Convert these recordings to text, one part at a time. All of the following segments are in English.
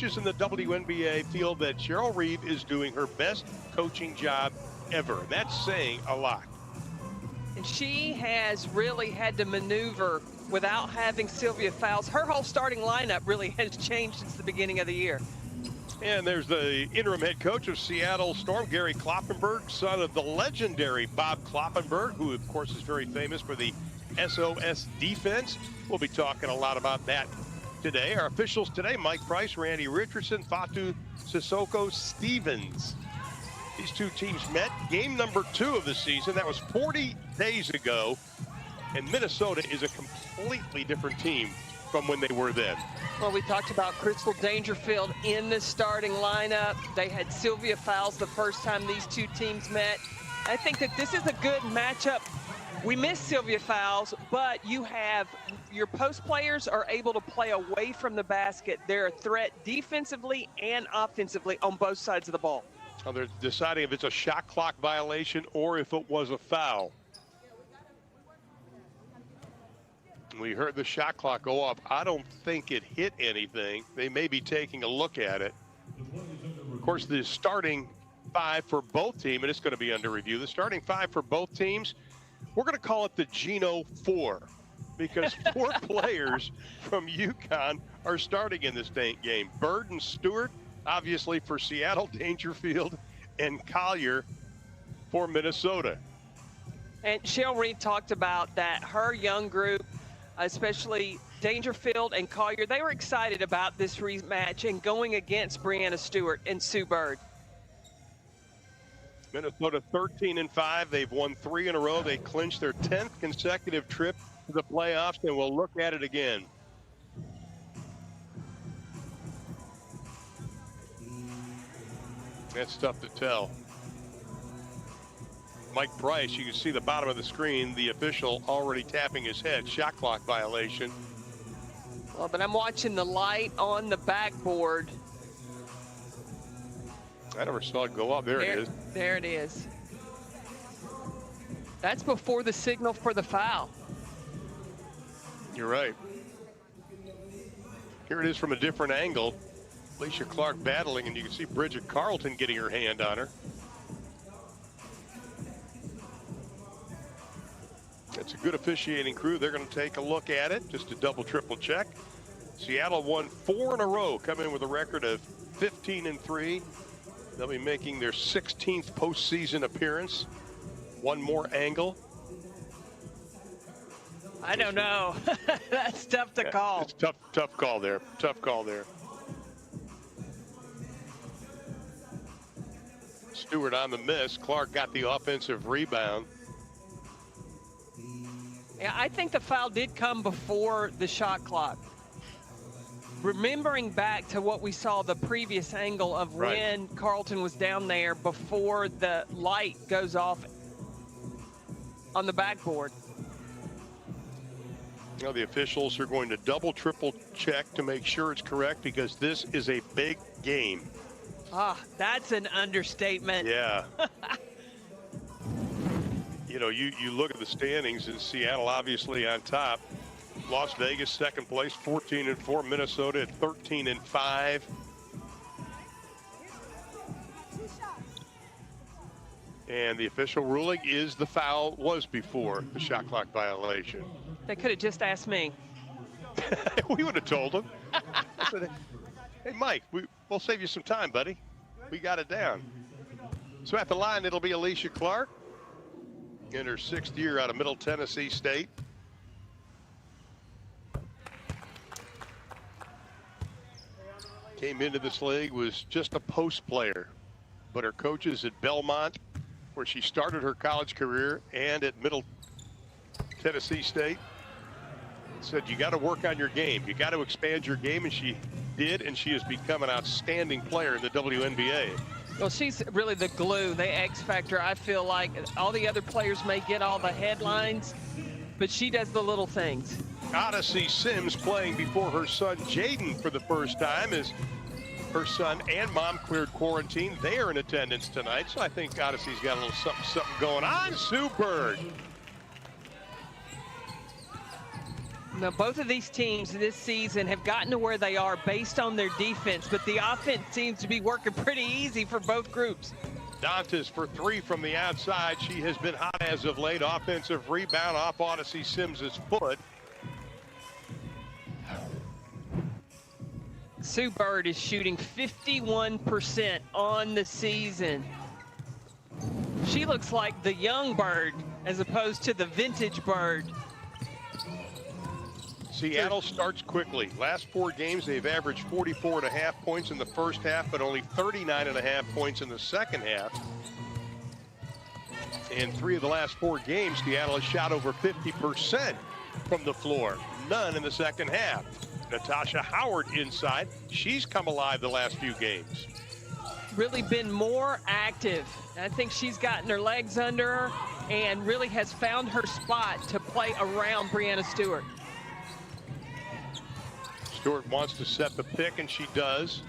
coaches in the WNBA feel that Cheryl Reeve is doing her best coaching job ever. That's saying a lot. And she has really had to maneuver without having Sylvia Fowles. Her whole starting lineup really has changed since the beginning of the year. And there's the interim head coach of Seattle Storm, Gary Kloppenberg, son of the legendary Bob Kloppenberg, who, of course, is very famous for the SOS defense. We'll be talking a lot about that today. Our officials today, Mike Price, Randy Richardson, Fatu Sissoko Stevens. These two teams met game number 2 of the season. That was 40 days ago. And Minnesota is a completely different team from when they were then. Well, we talked about Crystal Dangerfield in the starting lineup. They had Sylvia Fowles the first time these two teams met. I think that this is a good matchup. We miss Sylvia Fowles, but you have your post players are able to play away from the basket. They're a threat defensively and offensively on both sides of the ball. Well, they're deciding if it's a shot clock violation or if it was a foul. We heard the shot clock go off. I don't think it hit anything. They may be taking a look at it. Of course, the starting 5 for both teams, and it's going to be under review. The starting 5 for both teams, we're going to call it the Geno 4 because 4 players from UConn are starting in this game. Bird and Stewart, obviously for Seattle, Dangerfield, and Collier for Minnesota. And Cheryl Reeve talked about that her young group, especially Dangerfield and Collier, they were excited about this rematch and going against Breanna Stewart and Sue Bird. Minnesota 13-5. They've won 3 in a row. They clinched their 10th consecutive trip to the playoffs, and we'll look at it again. That's tough to tell. Mike Price, you can see the bottom of the screen, the official already tapping his head. Shot clock violation. Well, but I'm watching the light on the backboard. I never saw it go up. There it is. There it is. That's before the signal for the foul. You're right. Here it is from a different angle. Alicia Clark battling, and you can see Bridget Carlton getting her hand on her. It's a good officiating crew. They're going to take a look at it just to double, triple check. Seattle won 4 in a row, coming in with a record of 15-3. They'll be making their 16th postseason appearance. One more angle. I don't know. That's tough to call. It's tough call there. Tough call there. Stewart on the miss. Clark got the offensive rebound. Yeah, I think the foul did come before the shot clock. Remembering back to what we saw the previous angle of when Carlton was down there before the light goes off on the backboard. You know, the officials are going to double, triple check to make sure it's correct because this is a big game. Ah, that's an understatement. Yeah. You know, you look at the standings in Seattle, obviously on top. Las Vegas, second place, 14-4. Minnesota at 13-5. And the official ruling is the foul was before the shot clock violation. They could have just asked me. We would have told them. Said, hey, Mike, we'll save you some time, buddy. We got it down. So at the line, it'll be Alicia Clark in her 6th year out of Middle Tennessee State. Came into this league, was just a post player, but her coaches at Belmont, where she started her college career, and at Middle Tennessee State, said you got to work on your game. You got to expand your game, and she did, and she has become an outstanding player in the WNBA. Well, she's really the glue, the X factor. I feel like all the other players may get all the headlines, but she does the little things. Odyssey Sims playing before her son Jaden for the first time as her son and mom cleared quarantine. They are in attendance tonight, so I think Odyssey's got a little something going on. Sue Bird. Now, both of these teams this season have gotten to where they are based on their defense, but the offense seems to be working pretty easy for both groups. Dantas for three from the outside. She has been hot as of late. Offensive rebound off Odyssey Sims's foot. Sue Bird is shooting 51% on the season. She looks like the young Bird as opposed to the vintage Bird. Seattle starts quickly. Last 4 games, they've averaged 44.5 points in the first half, but only 39.5 points in the second half. In 3 of the last 4 games, Seattle has shot over 50% from the floor. None in the second half. Natasha Howard inside. She's come alive the last few games. Really been more active. I think she's gotten her legs under her and really has found her spot to play around Breanna Stewart. Stewart wants to set the pick, and she does.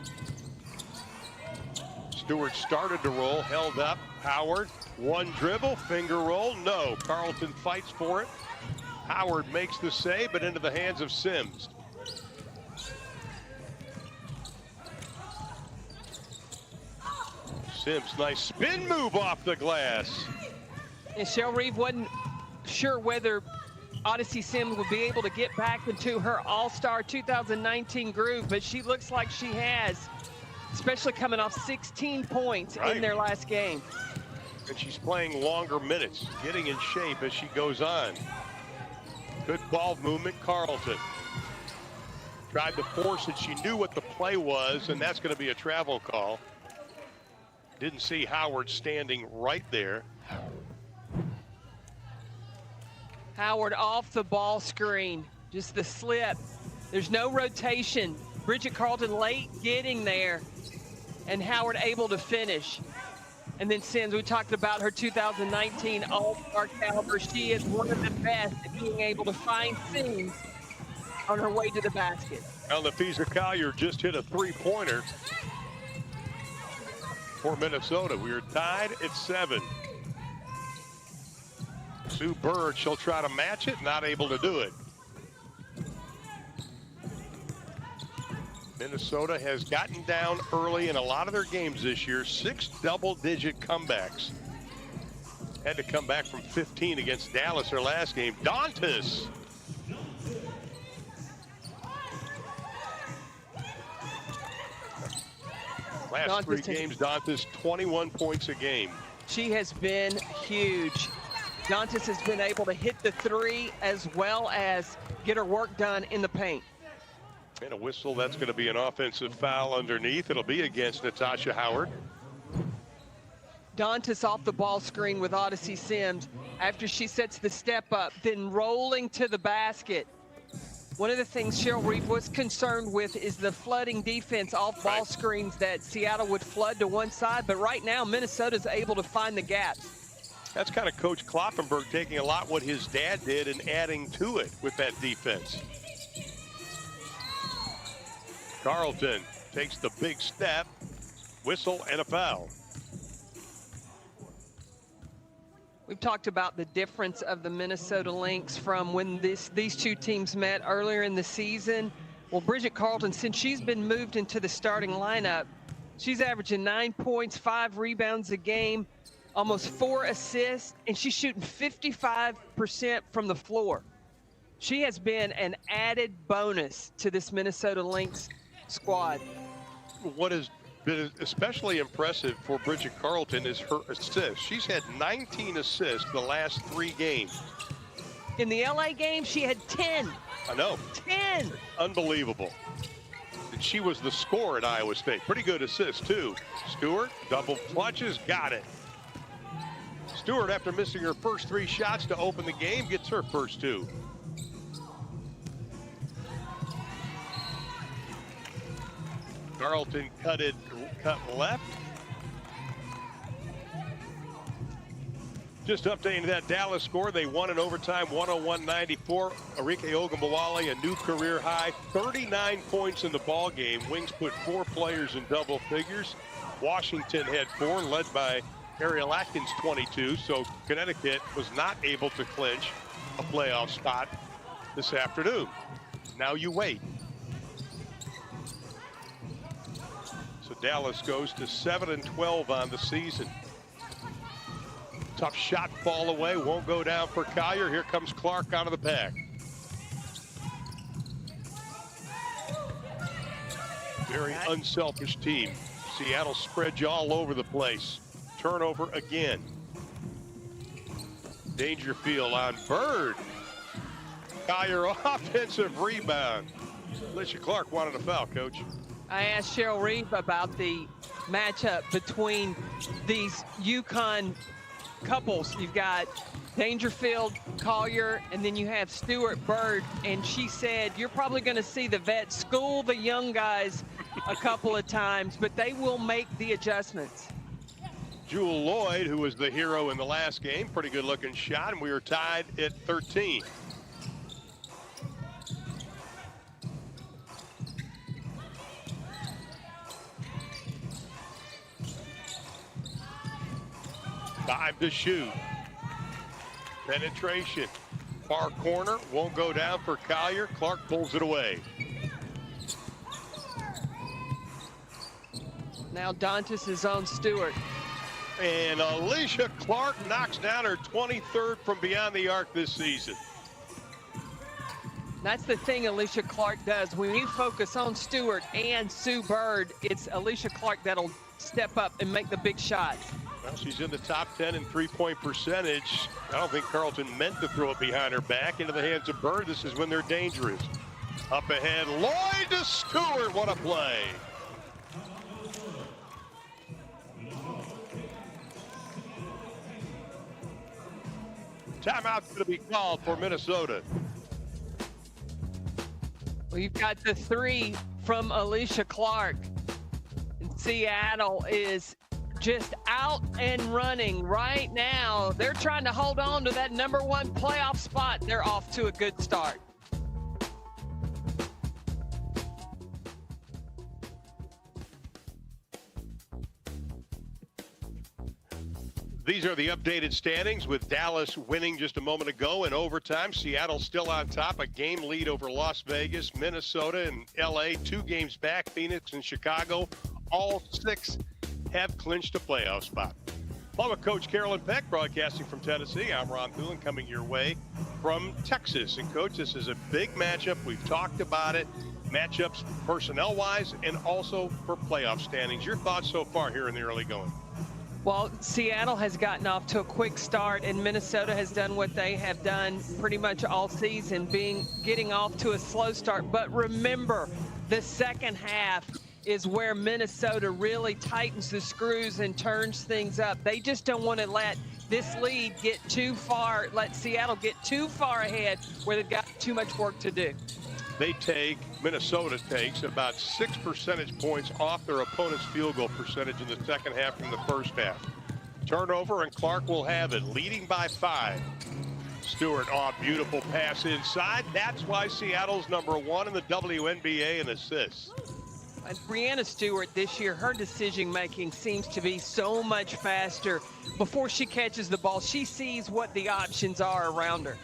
Stewart started to roll, held up. Howard, one dribble, finger roll, no. Carlton fights for it. Howard makes the save, but into the hands of Sims. Sims, nice spin move off the glass. And Cheryl Reeve wasn't sure whether Odyssey Sims will be able to get back into her All-Star 2019 groove, but she looks like she has, especially coming off 16 points in their last game. And she's playing longer minutes, getting in shape as she goes on. Good ball movement, Carlton. Tried to force it. She knew what the play was, and that's going to be a travel call. Didn't see Howard standing right there. Howard off the ball screen, just the slip. There's no rotation. Bridget Carlton late getting there, and Howard able to finish. And then Sims, we talked about her 2019 All-Star caliber. She is one of the best at being able to find seams on her way to the basket. Well, Nafisa Collier just hit a 3-pointer for Minnesota. We are tied at 7. Sue Bird, she'll try to match it, not able to do it. Minnesota has gotten down early in a lot of their games this year. 6 double-digit comebacks. Had to come back from 15 against Dallas their last game. Dantas. Last 3 games, Dantas 21 points a game. She has been huge. Dantas has been able to hit the 3 as well as get her work done in the paint. And a whistle, that's going to be an offensive foul underneath. It'll be against Natasha Howard. Dantas off the ball screen with Odyssey Sims after she sets the step up, then rolling to the basket. One of the things Cheryl Reeve was concerned with is the flooding defense off ball screens that Seattle would flood to one side, but right now Minnesota's able to find the gaps. That's kind of Coach Kloppenberg taking a lot what his dad did and adding to it with that defense. Carlton takes the big step, whistle, and a foul. We've talked about the difference of the Minnesota Lynx from when these two teams met earlier in the season. Well, Bridget Carlton, since she's been moved into the starting lineup, she's averaging 9 points, 5 rebounds a game, almost 4 assists, and she's shooting 55% from the floor. She has been an added bonus to this Minnesota Lynx squad. What has been especially impressive for Bridget Carlton is her assists. She's had 19 assists the last 3 games. In the LA game, she had 10. I know. 10. Unbelievable. And she was the scorer at Iowa State. Pretty good assist, too. Stewart, double clutches, got it. Stewart, after missing her first 3 shots to open the game, gets her first 2. Carlton cut left. Just updating that Dallas score. They won in overtime, 101-94. Arike Ogunbowale, a new career high, 39 points in the ball game. Wings put 4 players in double figures. Washington had 4, led by Ariel Atkins, 22. So Connecticut was not able to clinch a playoff spot this afternoon. Now you wait. So Dallas goes to 7-12 on the season. Tough shot, fall away, won't go down for Collier. Here comes Clark out of the pack. Very unselfish team. Seattle spreads you all over the place. Turnover again. Dangerfield on Bird. Collier offensive rebound. Alicia Clark wanted a foul, Coach. I asked Cheryl Reeve about the matchup between these UConn couples. You've got Dangerfield, Collier, and then you have Stewart, Bird, and she said you're probably going to see the vets school the young guys a couple of times, but they will make the adjustments. Jewel Lloyd, who was the hero in the last game, pretty good looking shot, and we were tied at 13. Time to shoot. Penetration. Far corner, won't go down for Collier. Clark pulls it away. Now Dantas is on Stewart. And Alicia Clark knocks down her 23rd from beyond the arc this season. That's the thing Alicia Clark does. When you focus on Stewart and Sue Bird, it's Alicia Clark that'll step up and make the big shots. Well, she's in the top 10 in three-point percentage. I don't think Carleton meant to throw it behind her back into the hands of Bird. This is when they're dangerous. Up ahead, Lloyd to Stewart. What a play. Timeout's going to be called for Minnesota. Well, you've got the three from Alicia Clark. And Seattle is just out and running right now. They're trying to hold on to that #1 playoff spot. They're off to a good start. These are the updated standings with Dallas winning just a moment ago in overtime. Seattle still on top, a game lead over Las Vegas, Minnesota, and LA, 2 games back. Phoenix and Chicago, all 6 have clinched a playoff spot. Along with Coach Carolyn Peck, broadcasting from Tennessee, I'm Ron Thulin, coming your way from Texas. And Coach, this is a big matchup. We've talked about it. Matchups personnel-wise and also for playoff standings. Your thoughts so far here in the early going? Well, Seattle has gotten off to a quick start, and Minnesota has done what they have done pretty much all season, getting off to a slow start. But remember, the second half is where Minnesota really tightens the screws and turns things up. They just don't want to let this lead get too far, let Seattle get too far ahead where they've got too much work to do. Minnesota takes about 6 percentage points off their opponent's field goal percentage in the second half from the first half. Turnover, and Clark will have it, leading by 5. Stewart, beautiful pass inside. That's why Seattle's #1 in the WNBA in assists. And Brianna Stewart this year, her decision-making seems to be so much faster. Before she catches the ball, she sees what the options are around her.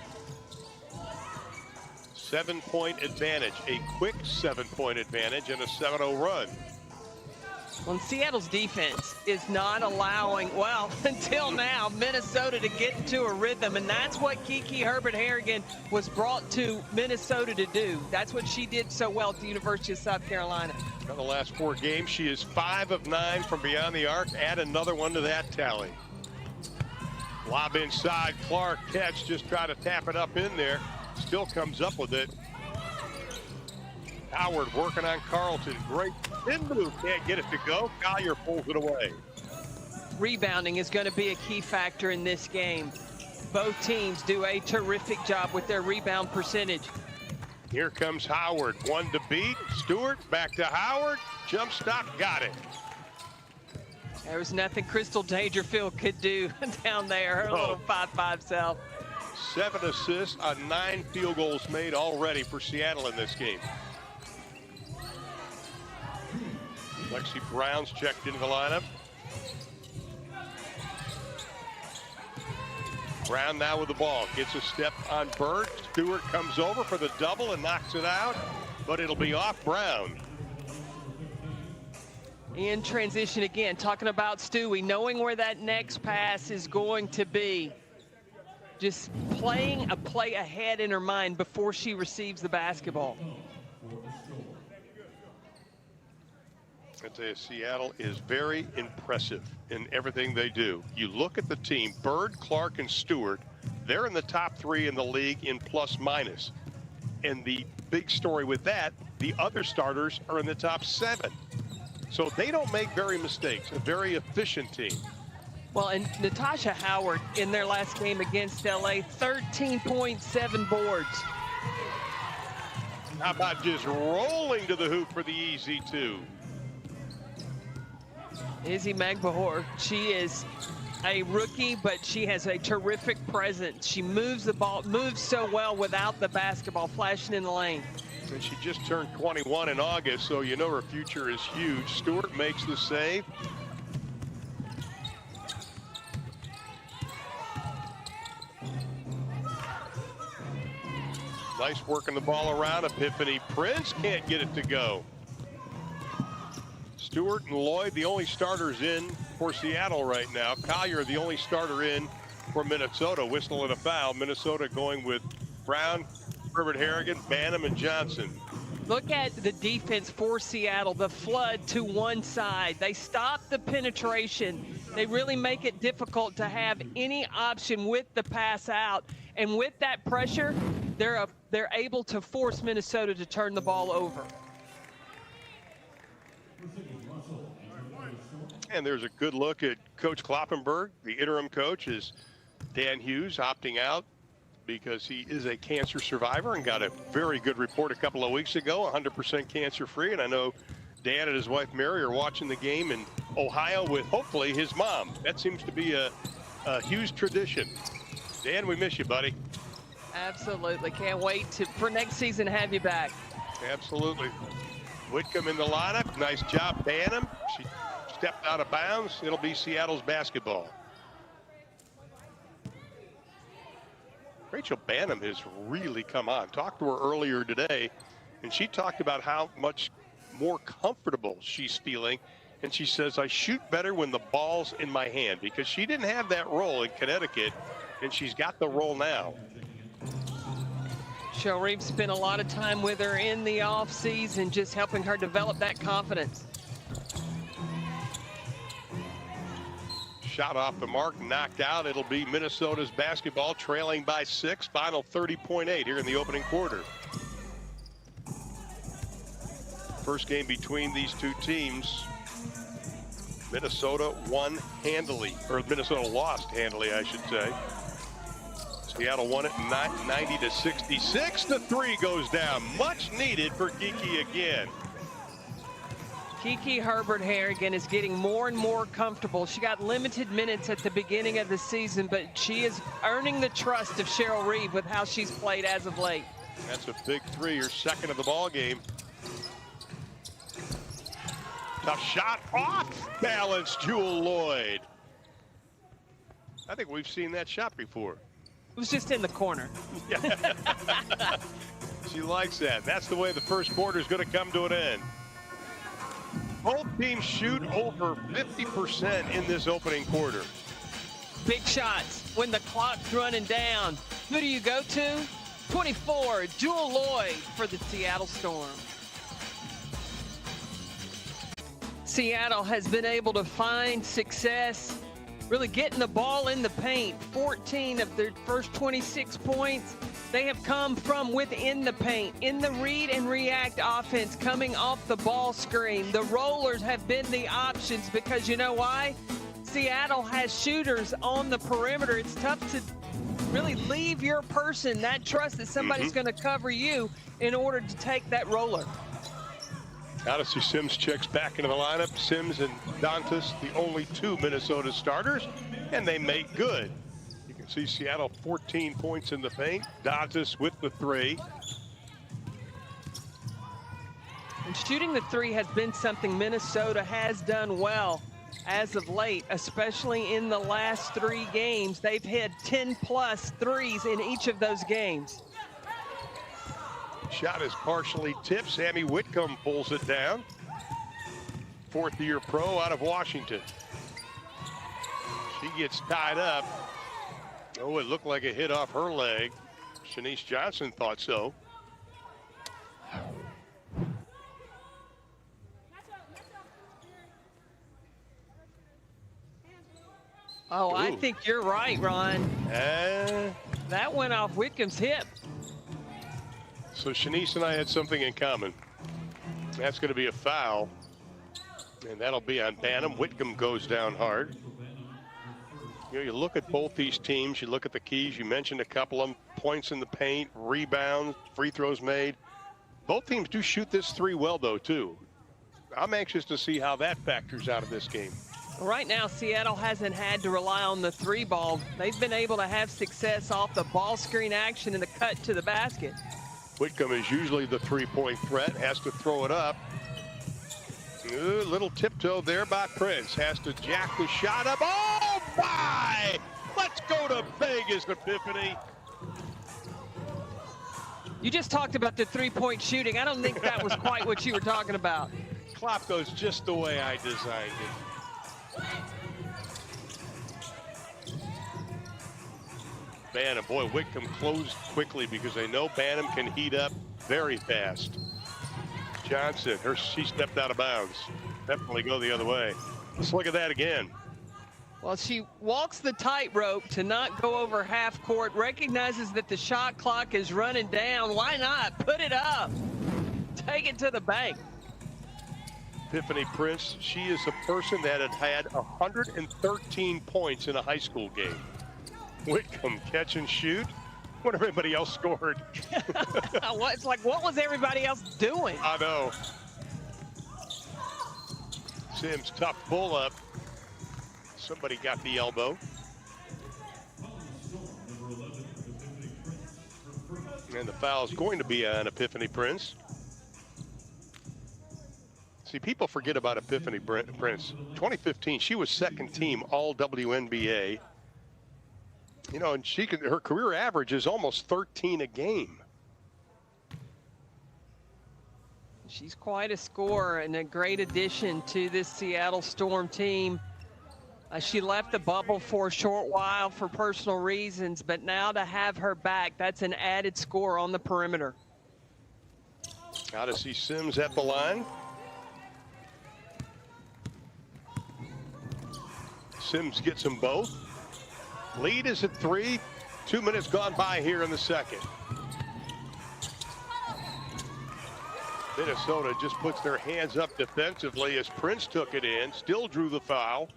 7-point advantage, a quick 7-point advantage, and a 7-0 run. Well, Seattle's defense is not allowing, well, until now, Minnesota to get into a rhythm, and that's what Kiki Herbert-Harrigan was brought to Minnesota to do. That's what she did so well at the University of South Carolina. In the last 4 games, she is 5 of 9 from beyond the arc. Add another one to that tally. Lob inside, Clark catch, just try to tap it up in there. Still comes up with it. Howard working on Carleton. Great spin move. Can't get it to go. Collier pulls it away. Rebounding is going to be a key factor in this game. Both teams do a terrific job with their rebound percentage. Here comes Howard. 1 to beat. Stewart back to Howard. Jump stop. Got it. There was nothing Crystal Dangerfield could do down there. Her little 5'5" self. 7 assists on 9 field goals made already for Seattle in this game. Lexi Brown's checked into the lineup. Brown now with the ball. Gets a step on Bird. Stewart comes over for the double and knocks it out, but it'll be off Brown. In transition again, talking about Stewie, knowing where that next pass is going to be. Just playing a play ahead in her mind before she receives the basketball. I tell you, Seattle is very impressive in everything they do. You look at the team, Bird, Clark, and Stewart, they're in the top 3 in the league in plus minus. And the big story with that, the other starters are in the top 7. So they don't make very mistakes, a very efficient team. Well, and Natasha Howard in their last game against LA, 13.7 boards. How about just rolling to the hoop for the easy 2? Izzy Magbahor, she is a rookie, but she has a terrific presence. She moves the ball, moves so well without the basketball, flashing in the lane. And she just turned 21 in August, so you know her future is huge. Stewart makes the save. Nice working the ball around. Epiphany Prince can't get it to go. Stewart and Lloyd, the only starters in for Seattle right now. Collier, the only starter in for Minnesota. Whistle and a foul. Minnesota going with Brown, Herbert Harrigan, Banham, and Johnson. Look at the defense for Seattle, the flood to one side. They stop the penetration. They really make it difficult to have any option with the pass out. And with that pressure, they're able to force Minnesota to turn the ball over. And there's a good look at Coach Kloppenberg. The interim coach is Dan Hughes, opting out because he is a cancer survivor and got a very good report a couple of weeks ago, 100% cancer-free. And I know Dan and his wife Mary are watching the game in Ohio with hopefully his mom. That seems to be a Hughes tradition. Dan, we miss you, buddy. Absolutely. Can't wait for next season to have you back. Absolutely. Whitcomb in the lineup. Nice job, Banham. She stepped out of bounds. It'll be Seattle's basketball. Rachel Banham has really come on. Talked to her earlier today, and she talked about how much more comfortable she's feeling. And she says, I shoot better when the ball's in my hand, because she didn't have that role in Connecticut, and she's got the role now. Cheryl Reeves spent a lot of time with her in the offseason, just helping her develop that confidence. Shot off the mark, knocked out. It'll be Minnesota's basketball, trailing by 6, final 30.8 here in the opening quarter. First game between these two teams. Minnesota won handily, or Minnesota lost handily, I should say. Seattle won it 90-66. The 3 goes down. Much needed for Kiki again. Kiki Herbert Harrigan is getting more and more comfortable. She got limited minutes at the beginning of the season, but she is earning the trust of Cheryl Reeve with how she's played as of late. That's a big 3, your second of the ball game. Tough shot, off balance, Jewel Lloyd. I think we've seen that shot before. It was just in the corner. She likes that. That's the way the first quarter is going to come to an end. Both teams shoot over 50% in this opening quarter. Big shots when the clock's running down. Who do you go to? 24, Jewel Lloyd for the Seattle Storm. Seattle has been able to find success, really getting the ball in the paint. 14 of their first 26 points, they have come from within the paint, in the read and react offense, coming off the ball screen. The rollers have been the options because you know why? Seattle has shooters on the perimeter. It's tough to really leave your person that trust that somebody's going to cover you in order to take that roller. Odyssey Sims checks back into the lineup. Sims and Dantas, the only 2 Minnesota starters, and they make good. You can see Seattle 14 points in the paint. Dantas with the 3. And shooting the 3 has been something Minnesota has done well. as of late, especially in the last 3 games. They've hit 10+ threes in each of those games. Shot is partially tipped. Sammy Whitcomb pulls it down. 4th-year pro out of Washington. She gets tied up. Oh, it looked like a hit off her leg. Shanice Johnson thought so. Oh, I think you're right, Ron. That went off Whitcomb's hip. So Shanice and I had something in common. That's going to be a foul. And that'll be on Banham. Whitcomb goes down hard. You know, you look at both these teams, you look at the keys, you mentioned a couple of them, points in the paint, rebounds, free throws made. Both teams do shoot this 3 well, though, too. I'm anxious to see how that factors out of this game. Right now, Seattle hasn't had to rely on the 3 ball. They've been able to have success off the ball screen action and the cut to the basket. Whitcomb is usually the 3-point threat, has to throw it up. Ooh, little tiptoe there by Prince. Has to jack the shot up. Oh, my! Let's go to Vegas, Epiphany. You just talked about the 3-point shooting. I don't think that was quite what you were talking about. Clock goes just the way I designed it. Banham, boy, Whitcomb closed quickly because they know Banham can heat up very fast. Johnson, she stepped out of bounds. Definitely go the other way. Let's look at that again. Well, she walks the tightrope to not go over half court, recognizes that the shot clock is running down. Why not? Put it up. Take it to the bank. Epiphany Prince, she is a person that had 113 points in a high school game. Whitcomb catch and shoot. What everybody else scored. It's like, what was everybody else doing? I know. Sims, tough pull up. Somebody got the elbow. And the foul is going to be on Epiphany Prince. See, people forget about Epiphany Prince. 2015, she was 2nd team all WNBA. You know, and her career average is almost 13 a game. She's quite a scorer and a great addition to this Seattle Storm team. She left the bubble for a short while for personal reasons, but now to have her back, that's an added score on the perimeter. Now to see Sims at the line. Sims gets them both. Lead is at 3. 2 minutes gone by here in the second. Minnesota just puts their hands up defensively as Prince took it in, still drew the foul.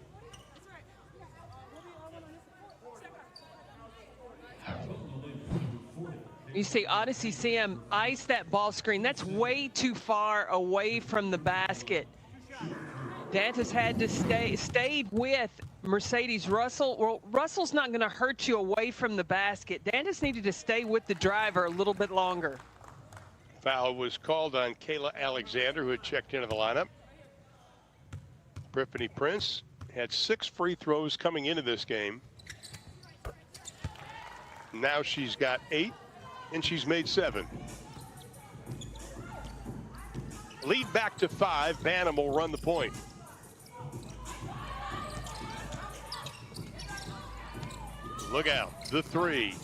You see Odyssey Sam ice that ball screen. That's way too far away from the basket. Dantas had to stayed with Mercedes Russell. Well, Russell's not going to hurt you away from the basket. Dantas needed to stay with the driver a little bit longer. Foul was called on Kayla Alexander, who had checked into the lineup. Epiphany Prince had 6 free throws coming into this game. Now she's got 8, and she's made 7. Lead back to 5. Banham will run the point. Look out, the 3.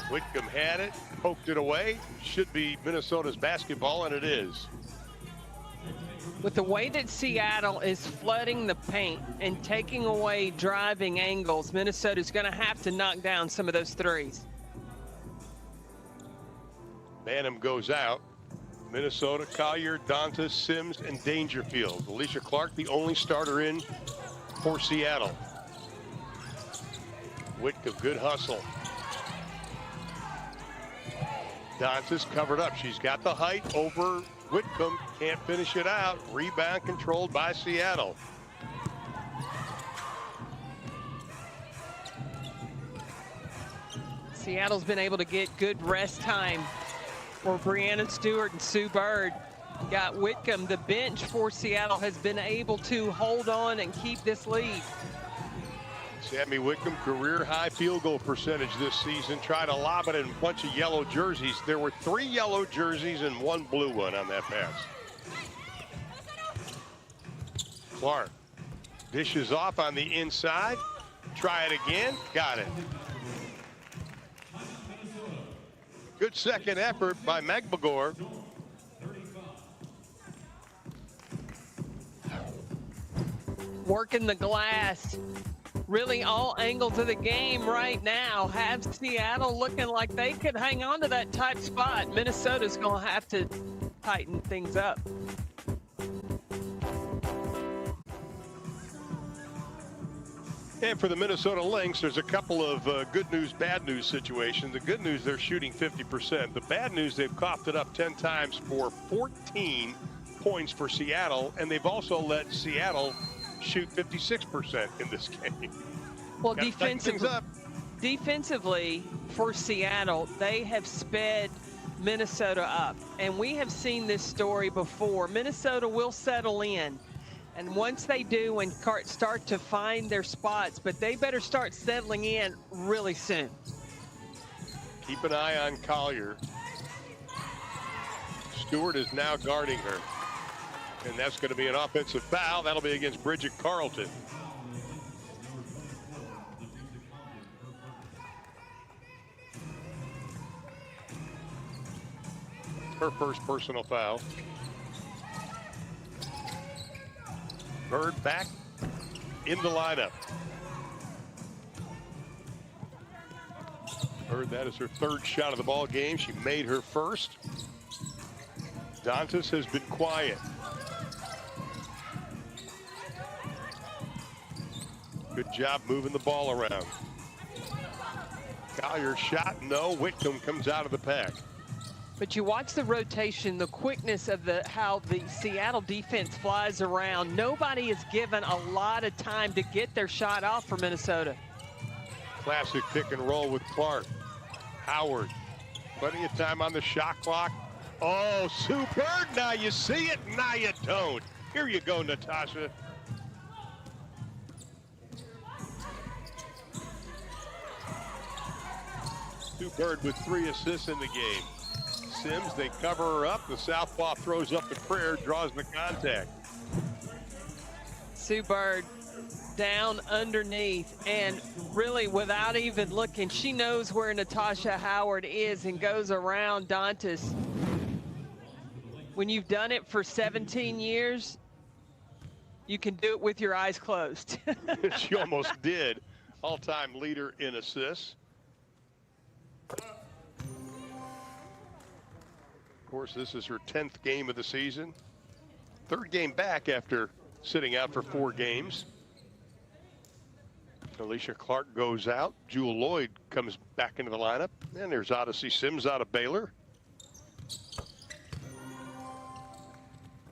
Whitcomb had it, poked it away. Should be Minnesota's basketball, and it is. With the way that Seattle is flooding the paint and taking away driving angles, Minnesota's going to have to knock down some of those threes. Banham goes out. Minnesota, Collier, Dantas, Sims, and Dangerfield. Alicia Clark, the only starter in for Seattle. Whitcomb, good hustle. Dantas covered up. She's got the height over Whitcomb. Can't finish it out. Rebound controlled by Seattle. Seattle's been able to get good rest time for Breanna Stewart and Sue Bird. got Whitcomb. The bench for Seattle has been able to hold on and keep this lead. Sammy Whitcomb, career high field goal percentage this season. Tried to lob it in a bunch of yellow jerseys. There were 3 yellow jerseys and 1 blue one on that pass. Clark dishes off on the inside. Try it again. Got it. Good second effort by Magbagor. Working the glass. Really all angles of the game right now have Seattle looking like they could hang on to that tight spot. Minnesota's going to have to tighten things up. And for the Minnesota Lynx, there's a couple of good news, bad news situations. The good news, they're shooting 50%. The bad news, they've coughed it up 10 times for 14 points for Seattle, and they've also let Seattle shoot 56% in this game. Well, defensively for Seattle, they have sped Minnesota up. And we have seen this story before. Minnesota will settle in. And once they do and start to find their spots, but they better start settling in really soon. Keep an eye on Collier. Stewart is now guarding her. And that's going to be an offensive foul. That'll be against Bridget Carlton. Her first personal foul. Bird back in the lineup. Bird, that is her 3rd shot of the ball game. She made her first. Dantas has been quiet. Good job moving the ball around. Collier shot, no. Whitcomb comes out of the pack. But you watch the rotation, the quickness of how the Seattle defense flies around. Nobody is given a lot of time to get their shot off for Minnesota. Classic pick and roll with Clark. Howard, plenty of time on the shot clock. Oh, Sue Bird, now you see it, now you don't. Here you go, Natasha. Sue Bird with 3 assists in the game. Sims, they cover her up. The southpaw throws up the prayer, draws the contact. Sue Bird down underneath, and really without even looking, she knows where Natasha Howard is and goes around Dantas. When you've done it for 17 years, you can do it with your eyes closed. She almost did. All-time leader in assists. Of course, this is her 10th game of the season. 3rd game back after sitting out for 4 games. Alicia Clark goes out. Jewel Lloyd comes back into the lineup. And there's Odyssey Sims out of Baylor.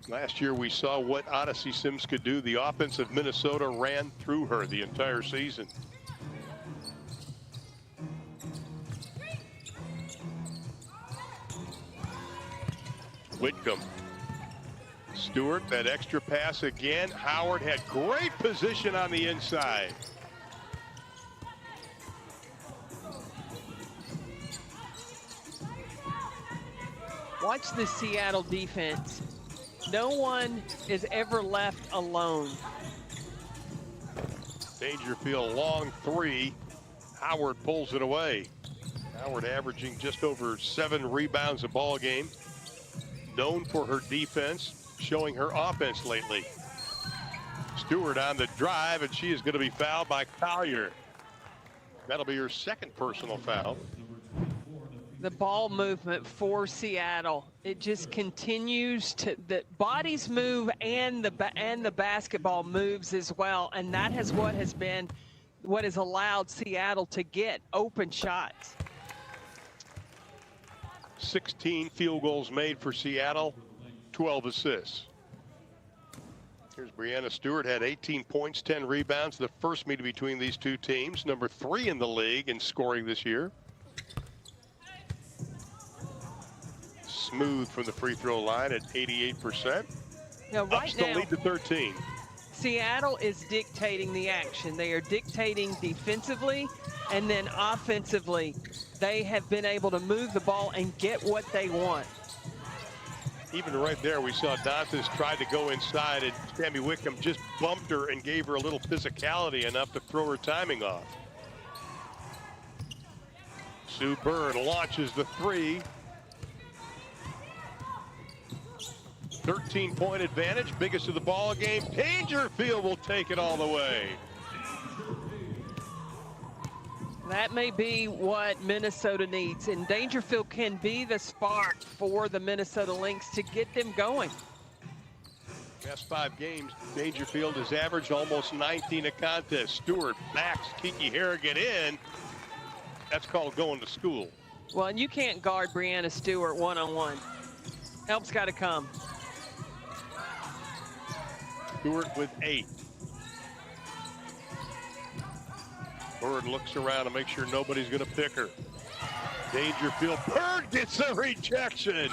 Last year we saw what Odyssey Sims could do. The offense of Minnesota ran through her the entire season. Whitcomb. Stewart, that extra pass again. Howard had great position on the inside. Watch the Seattle defense. No one is ever left alone. Dangerfield, long 3. Howard pulls it away. Howard averaging just over 7 rebounds a ball game. Known for her defense, showing her offense lately. Stewart on the drive, and she is going to be fouled by Collier. That'll be her 2nd personal foul. The ball movement for Seattle, it just continues to, the bodies move and the basketball moves as well, and that is what has allowed Seattle to get open shots. 16 field goals made for Seattle, 12 assists. Here's Brianna Stewart, had 18 points, 10 rebounds. The first meet between these 2 teams, number 3 in the league in scoring this year. smooth from the free throw line at 88%. Now, right now, lead to 13. Seattle is dictating the action. They are dictating defensively, and then offensively, they have been able to move the ball and get what they want. Even right there, we saw Dantas tried to go inside, and Tammy Wickham just bumped her and gave her a little physicality enough to throw her timing off. Sue Bird launches the three. 13-point advantage, biggest of the ball game. Dangerfield will take it all the way. That may be what Minnesota needs, and Dangerfield can be the spark for the Minnesota Lynx to get them going. Past 5 games, Dangerfield has averaged almost 19 a contest. Stewart backs Kiki Harrigan in. That's called going to school. Well, and you can't guard Breanna Stewart one-on-one. Help's got to come. Stewart with 8. Bird looks around to make sure nobody's going to pick her. Dangerfield. Bird gets a rejection.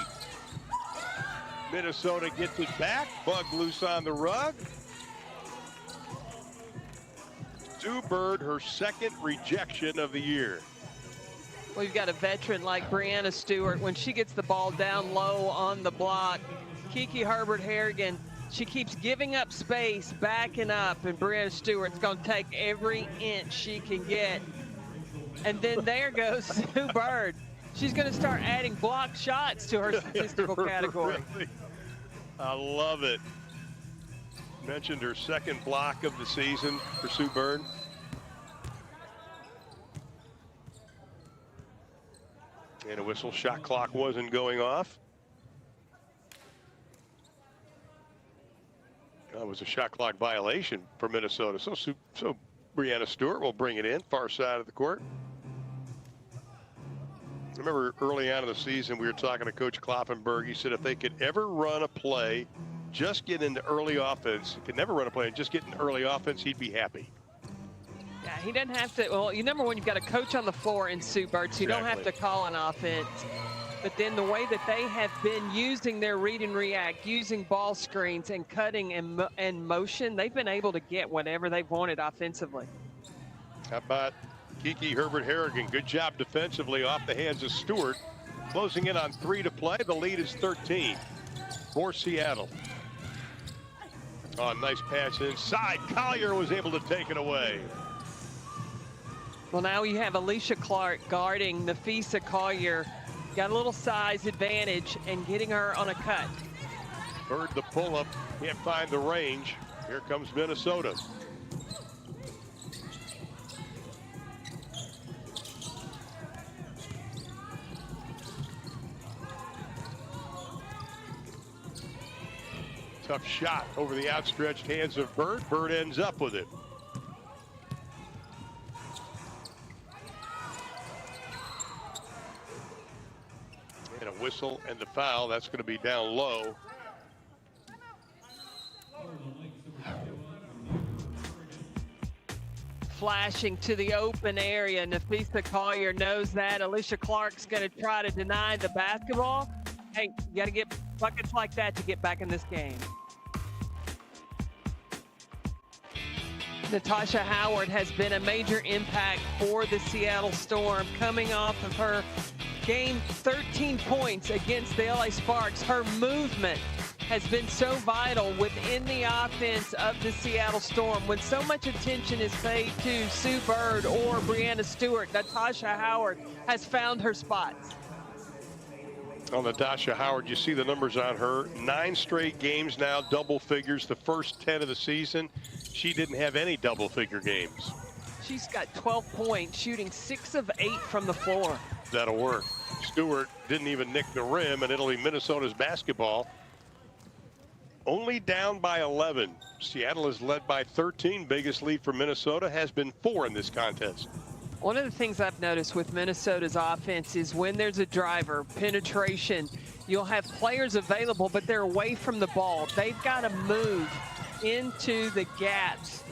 Minnesota gets it back. Bug loose on the rug. Sue Bird, her second rejection of the year. Well, you've got a veteran like Breanna Stewart. When she gets the ball down low on the block, Kiki Harrigan, she keeps giving up space, backing up, and Breanna Stewart's going to take every inch she can get. And then there goes Sue Bird. She's going to start adding block shots to her statistical category. Really? I love it. Mentioned her second block of the season for Sue Bird. And a whistle. Shot clock wasn't going off. That was a shot clock violation for Minnesota. So Breanna Stewart will bring it in, far side of the court. Remember early on in the season, we were talking to Coach Kloppenberg. He said if they could ever run a play, just get into early offense, could never run a play and just get into early offense, he'd be happy. Yeah, he doesn't have to. Well, number one, you've got a coach on the floor in Sue Bird, so you don't have to call an offense. But then the way that they have been using their read and react, using ball screens and cutting and motion, they've been able to get whatever they've wanted offensively. How about Kiki Harrigan? Good job defensively off the hands of Stewart. Closing in on 3 to play. The lead is 13 for Seattle. Oh, nice pass inside. Collier was able to take it away. Well, now you have Alicia Clark guarding Nafisa Collier. Got a little size advantage and getting her on a cut. Bird the pull-up, can't find the range. Here comes Minnesota. Tough shot over the outstretched hands of Bird. Bird ends up with it. And a whistle and the foul. That's going to be down low. Flashing to the open area. Nafisa Collier knows that. Alicia Clark's going to try to deny the basketball. Hey, you got to get buckets like that to get back in this game. Natasha Howard has been a major impact for the Seattle Storm, coming off of her game 13 points against the LA Sparks. Her movement has been so vital within the offense of the Seattle Storm. When so much attention is paid to Sue Bird or Breanna Stewart, Natasha Howard has found her spots. On Natasha Howard, you see the numbers on her. 9 straight games now, double figures. The first 10 of the season, she didn't have any double-figure games. She's got 12 points, shooting 6 of 8 from the floor. That'll work. Stewart didn't even nick the rim, and it'll be Minnesota's basketball. Only down by 11. Seattle is led by 13. Biggest lead for Minnesota has been 4 in this contest. One of the things I've noticed with Minnesota's offense is when there's a driver, penetration, you'll have players available, but they're away from the ball. They've got to move into the gaps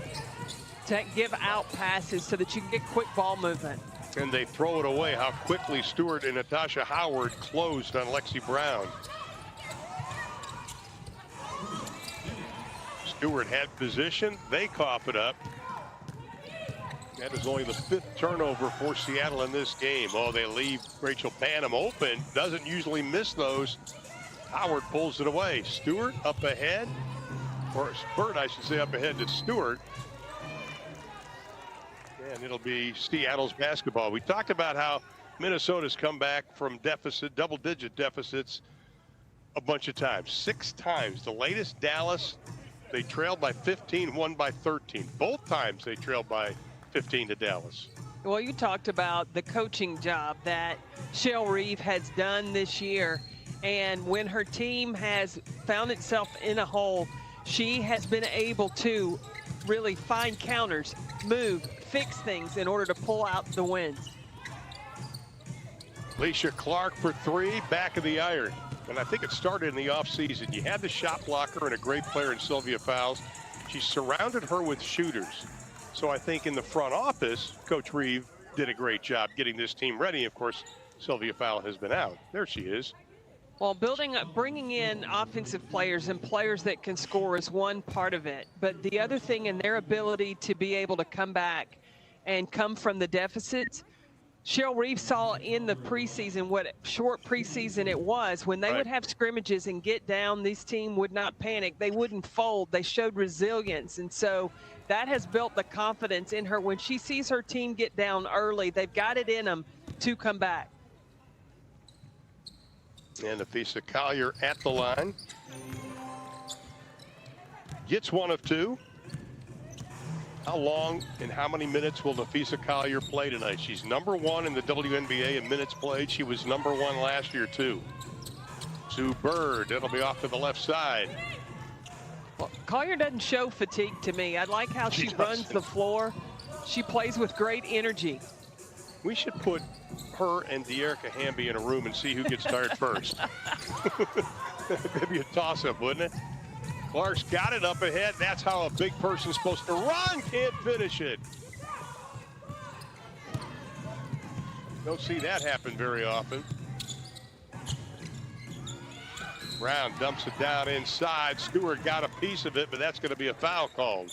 to give out passes so that you can get quick ball movement. And they throw it away. How quickly Stewart and Natasha Howard closed on Lexi Brown. Stewart had position. They cough it up. That is only the 5th turnover for Seattle in this game. Oh, they leave Rachel Panum open. Doesn't usually miss those. Howard pulls it away. Stewart up ahead. Or Bird, I should say, up ahead to Stewart. And it'll be Seattle's basketball. We talked about how Minnesota's come back from double-digit deficits a bunch of times. 6 times. The latest, Dallas, they trailed by 15, won by 13. Both times they trailed by 15 to Dallas. Well, you talked about the coaching job that Shell Reeve has done this year. And when her team has found itself in a hole, she has been able to really find counters, move, fix things in order to pull out the wins. Alicia Clark for 3, back of the iron. And I think it started in the offseason. You had the shot blocker and a great player in Sylvia Fowles. She surrounded her with shooters. So I think in the front office, Coach Reeve did a great job getting this team ready. Of course, Sylvia Fowles has been out. There she is. Well, bringing in offensive players and players that can score is one part of it. But the other thing in their ability to be able to come back and come from the deficits, Cheryl Reeve saw in the preseason what short preseason it was. When they would have scrimmages and get down, this team would not panic. They wouldn't fold. They showed resilience. And so that has built the confidence in her. When she sees her team get down early, they've got it in them to come back. And Nafisa Collier at the line. Gets 1 of 2. How long and how many minutes will Nafisa Collier play tonight? She's #1 in the WNBA in minutes played. She was #1 last year, too. Sue Bird, that'll be off to the left side. Well, Collier doesn't show fatigue to me. I like how she runs the floor. She plays with great energy. We should put her and De'Erica Hamby in a room and see who gets tired first. Maybe a toss-up, wouldn't it? Clark's got it up ahead. That's how a big person's supposed to run. Can't finish it. Don't see that happen very often. Brown dumps it down inside. Stewart got a piece of it, but that's going to be a foul called.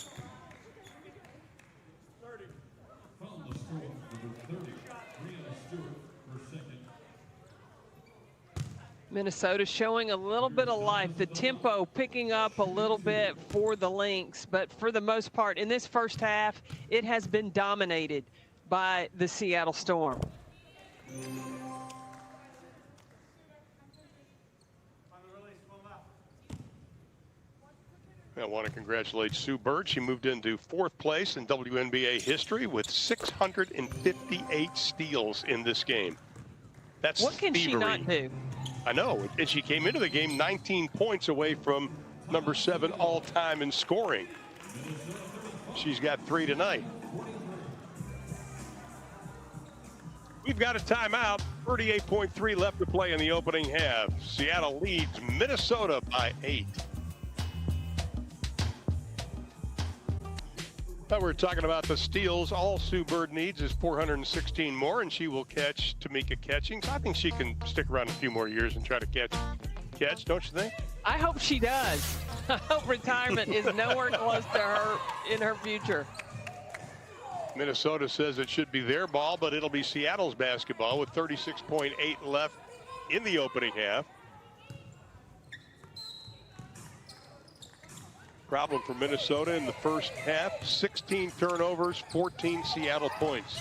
Minnesota showing a little bit of life. The tempo picking up a little bit for the Lynx, but for the most part, in this first half, it has been dominated by the Seattle Storm. I want to congratulate Sue Bird. She moved into 4th place in WNBA history with 658 steals in this game. That's what can thievery. She not do? I know, and she came into the game 19 points away from #7 all-time in scoring. She's got 3 tonight. We've got a timeout. 38.3 left to play in the opening half. Seattle leads Minnesota by 8. We're talking about the steals. All Sue Bird needs is 416 more, and she will catch Tamika Catchings. I think she can stick around a few more years and try to catch, don't you think? I hope she does. I hope retirement is nowhere close to her in her future. Minnesota says it should be their ball, but it'll be Seattle's basketball with 36.8 left in the opening half. Problem for Minnesota in the first half, 16 turnovers, 14 Seattle points.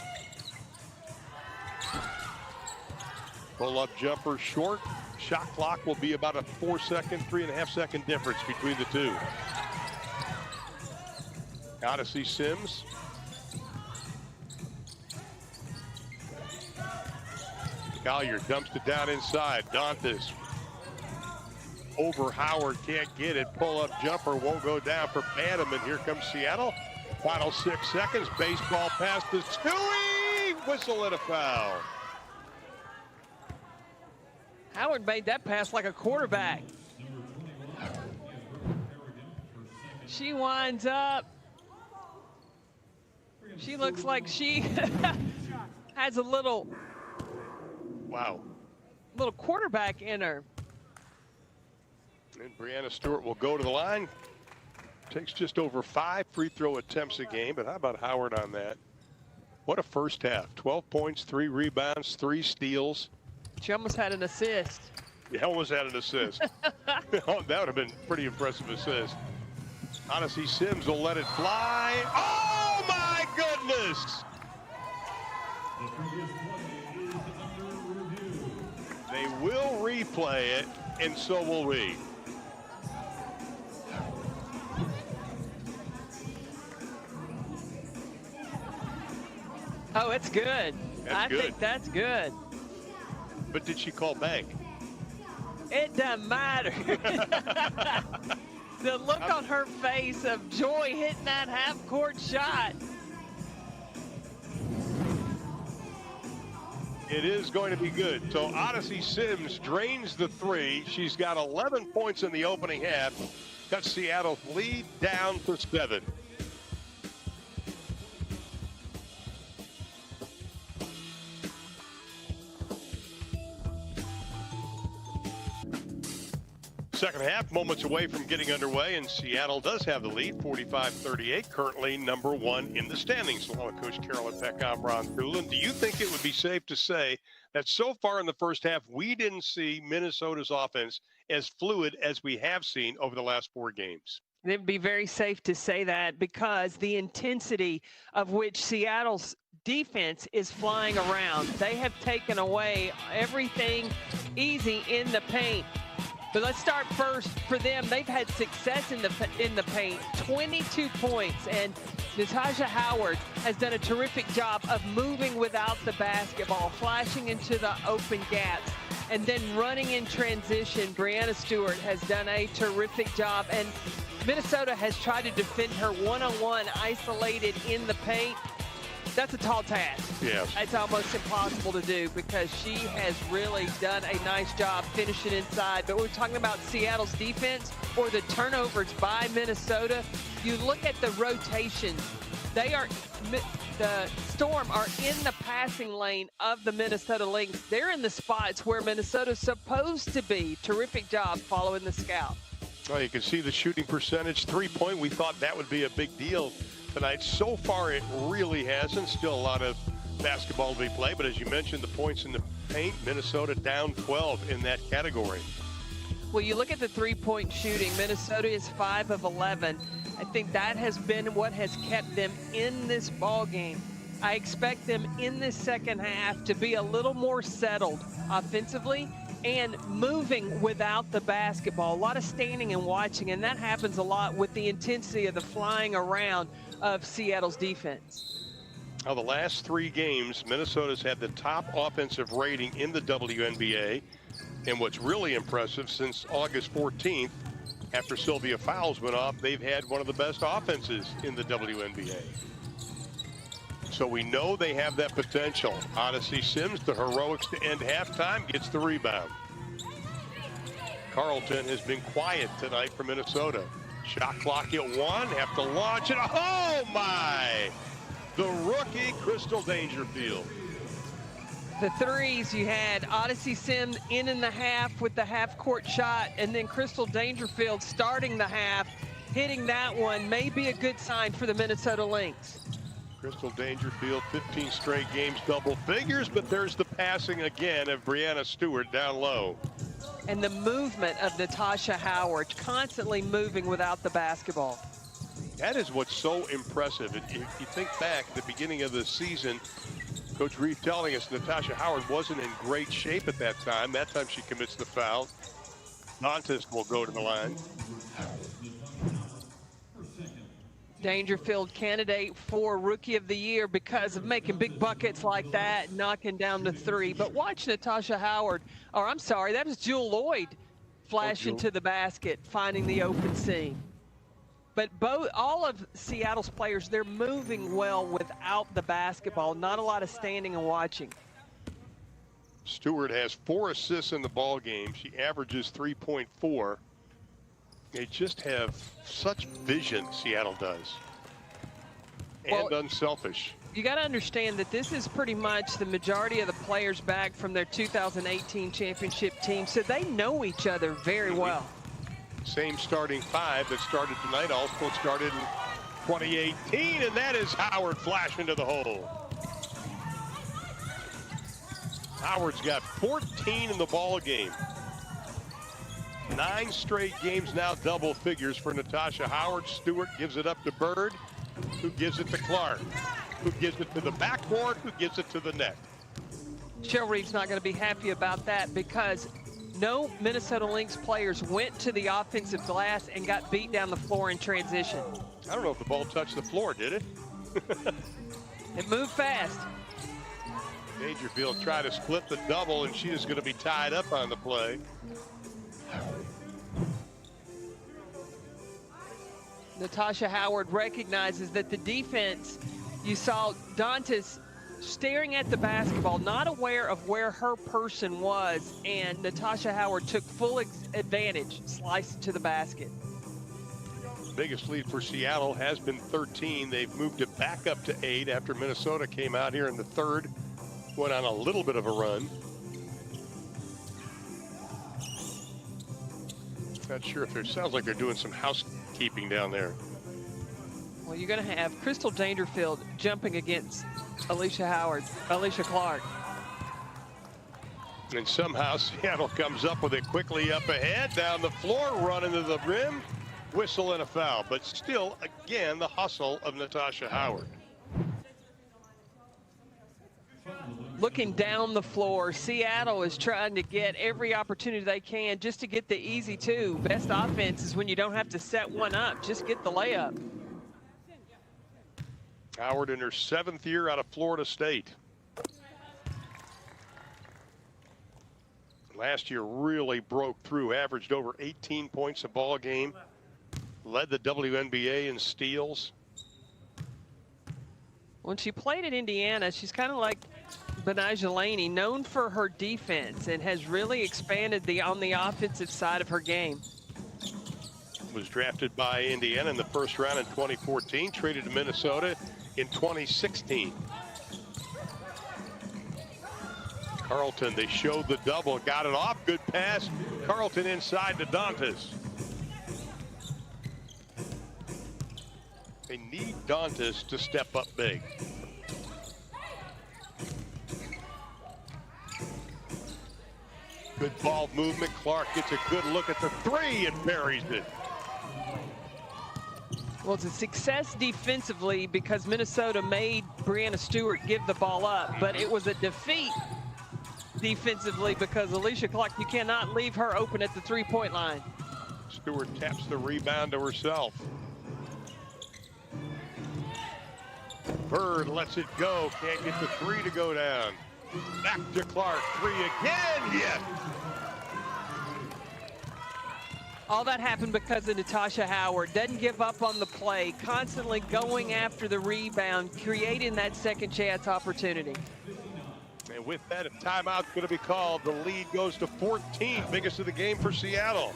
Pull-up jumper short. Shot clock will be about a 3.5-second difference between the two. Odyssey Sims. Collier dumps it down inside. Dantas over Howard, can't get it. Pull-up jumper won't go down for Panum, and here comes Seattle. Final 6 seconds. Baseball pass to Stewie. Whistle and a foul. Howard made that pass like a quarterback. She winds up. She looks like she Has a little quarterback in her. And Brianna Stewart will go to the line. Takes just over 5 free throw attempts a game, but how about Howard on that? What a first half. 12 points, 3 rebounds, 3 steals. She almost had an assist. Yeah, almost had an assist. That would have been a pretty impressive assist. Odyssey Sims will let it fly. Oh, my goodness! They will replay it, and so will we. Oh, it's good. I think that's good. But did she call bank? It doesn't matter. The look on her face of joy hitting that half-court shot. It is going to be good. So Odyssey Sims drains the 3. She's got 11 points in the opening half. Cuts Seattle's lead down to 7. Second half, moments away from getting underway, and Seattle does have the lead, 45-38, currently number 1 in the standings. Along with Coach Carolyn Peck, I'm Ron Thulin. Do you think it would be safe to say that so far in the first half, we didn't see Minnesota's offense as fluid as we have seen over the last 4 games? It would be very safe to say that, because the intensity of which Seattle's defense is flying around. They have taken away everything easy in the paint. But let's start first for them. They've had success in the paint, 22 points, and Natasha Howard has done a terrific job of moving without the basketball, flashing into the open gaps, and then running in transition. Brianna Stewart has done a terrific job, and Minnesota has tried to defend her one-on-one, isolated in the paint. That's a tall task. Yes. It's almost impossible to do, because she has really done a nice job finishing inside. But we're talking about Seattle's defense or the turnovers by Minnesota. You look at the rotations. The Storm are in the passing lane of the Minnesota Lynx. They're in the spots where Minnesota's supposed to be. Terrific job following the scout. Well, you can see the shooting percentage, 3-point. We thought that would be a big deal tonight. So far, it really hasn't. Still a lot of basketball to be played, but as you mentioned, the points in the paint, Minnesota down 12 in that category. Well, you look at the three-point shooting. Minnesota is 5 of 11. I think that has been what has kept them in this ball game. I expect them in this second half to be a little more settled offensively and moving without the basketball. A lot of standing and watching, and that happens a lot with the intensity of the flying around of Seattle's defense. Now, the last 3 games, Minnesota's had the top offensive rating in the WNBA. And what's really impressive, since August 14th, after Sylvia Fowles went off, they've had one of the best offenses in the WNBA. So we know they have that potential. Odyssey Sims, the heroics to end halftime, gets the rebound. Carlton has been quiet tonight for Minnesota. Shot clock at 1, have to launch it. Oh my! The rookie, Crystal Dangerfield. The threes, you had Odyssey Sims in the half with the half-court shot, and then Crystal Dangerfield starting the half, hitting that one. May be a good sign for the Minnesota Lynx. Crystal Dangerfield, 15 straight games, double figures, but there's the passing again of Brianna Stewart down low. And the movement of Natasha Howard, constantly moving without the basketball. That is what's so impressive. If you think back at the beginning of the season, Coach Reeve telling us Natasha Howard wasn't in great shape at that time. That time she commits the foul. Montes will go to the line. Dangerfield candidate for Rookie of the Year because of making big buckets like that, knocking down the 3. But watch Natasha Howard, or I'm sorry, that was Jewel Lloyd flashing to the basket, finding the open seam. But all of Seattle's players, they're moving well without the basketball. Not a lot of standing and watching. Stewart has 4 assists in the ball game. She averages 3.4. They just have such vision, Seattle does. and unselfish. You got to understand that this is pretty much the majority of the players back from their 2018 championship team, so they know each other very well. Same starting five that started tonight also started in 2018, and that is Howard flashing to the hole. Howard's got 14 in the ball game. 9 straight games now, double figures for Natasha Howard. Stewart gives it up to Bird, who gives it to Clark, who gives it to the backboard, who gives it to the net. Cheryl Reeve's not going to be happy about that because no Minnesota Lynx players went to the offensive glass and got beat down the floor in transition. I don't know if the ball touched the floor, did it? It moved fast. Dangerfield tried to split the double, and she is going to be tied up on the play. Natasha Howard recognizes that the defense, you saw Dantas staring at the basketball, not aware of where her person was, and Natasha Howard took full advantage, sliced to the basket. The biggest lead for Seattle has been 13. They've moved it back up to 8 after Minnesota came out here in the third, went on a little bit of a run. Not sure if there sounds like they're doing some housekeeping down there. Well, you're going to have Crystal Dangerfield jumping against Alicia Clark. And somehow Seattle comes up with it quickly up ahead, down the floor, running to the rim, whistle and a foul. But still, again, the hustle of Natasha Howard. Looking down the floor, Seattle is trying to get every opportunity they can just to get the easy two. Best offense is when you don't have to set one up, just get the layup. Howard in her 7th year out of Florida State. Last year really broke through, averaged over 18 points a ball game, led the WNBA in steals. When she played at Indiana, she's kind of like Benijah Laney, known for her defense, and has really expanded on the offensive side of her game. Was drafted by Indiana in the first round in 2014, traded to Minnesota in 2016. Carlton, they showed the double, got it off, good pass. Carlton inside to Dantas. They need Dantas to step up big. Good ball movement. Clark gets a good look at the three and buries it. Well, it's a success defensively because Minnesota made Breanna Stewart give the ball up, but it was a defeat defensively because Alicia Clark, you cannot leave her open at the three-point line. Stewart taps the rebound to herself. Bird lets it go, can't get the three to go down. Back to Clark, three again, yes! All that happened because of Natasha Howard. Doesn't give up on the play, constantly going after the rebound, creating that second chance opportunity. And with that, a timeout's going to be called. The lead goes to 14, biggest of the game for Seattle.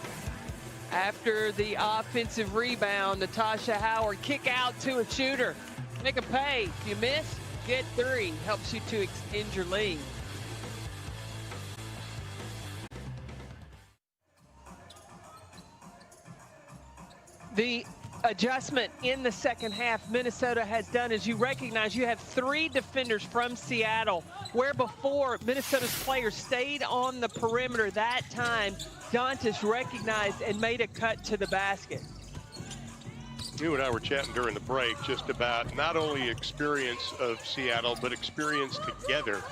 After the offensive rebound, Natasha Howard kick out to a shooter. Make a pay. If you miss, get three. Helps you to extend your lead. The adjustment in the second half Minnesota has done is you recognize you have 3 defenders from Seattle, where before Minnesota's players stayed on the perimeter. That time, Dantas recognized and made a cut to the basket. You and I were chatting during the break just about not only experience of Seattle, but experience together.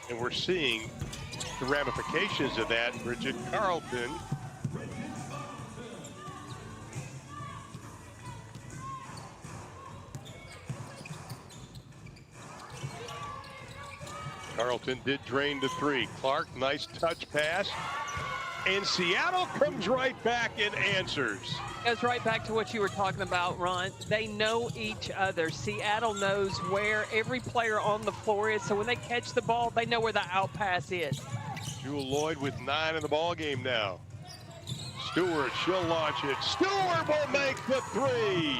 And we're seeing the ramifications of that. Bridget Carlton did drain the three. Clark, nice touch pass. And Seattle comes right back and answers. Goes right back to what you were talking about, Ron. They know each other. Seattle knows where every player on the floor is, so when they catch the ball, they know where the out pass is. Jewel Lloyd with 9 in the ball game now. Stewart, she'll launch it. Stewart will make the three.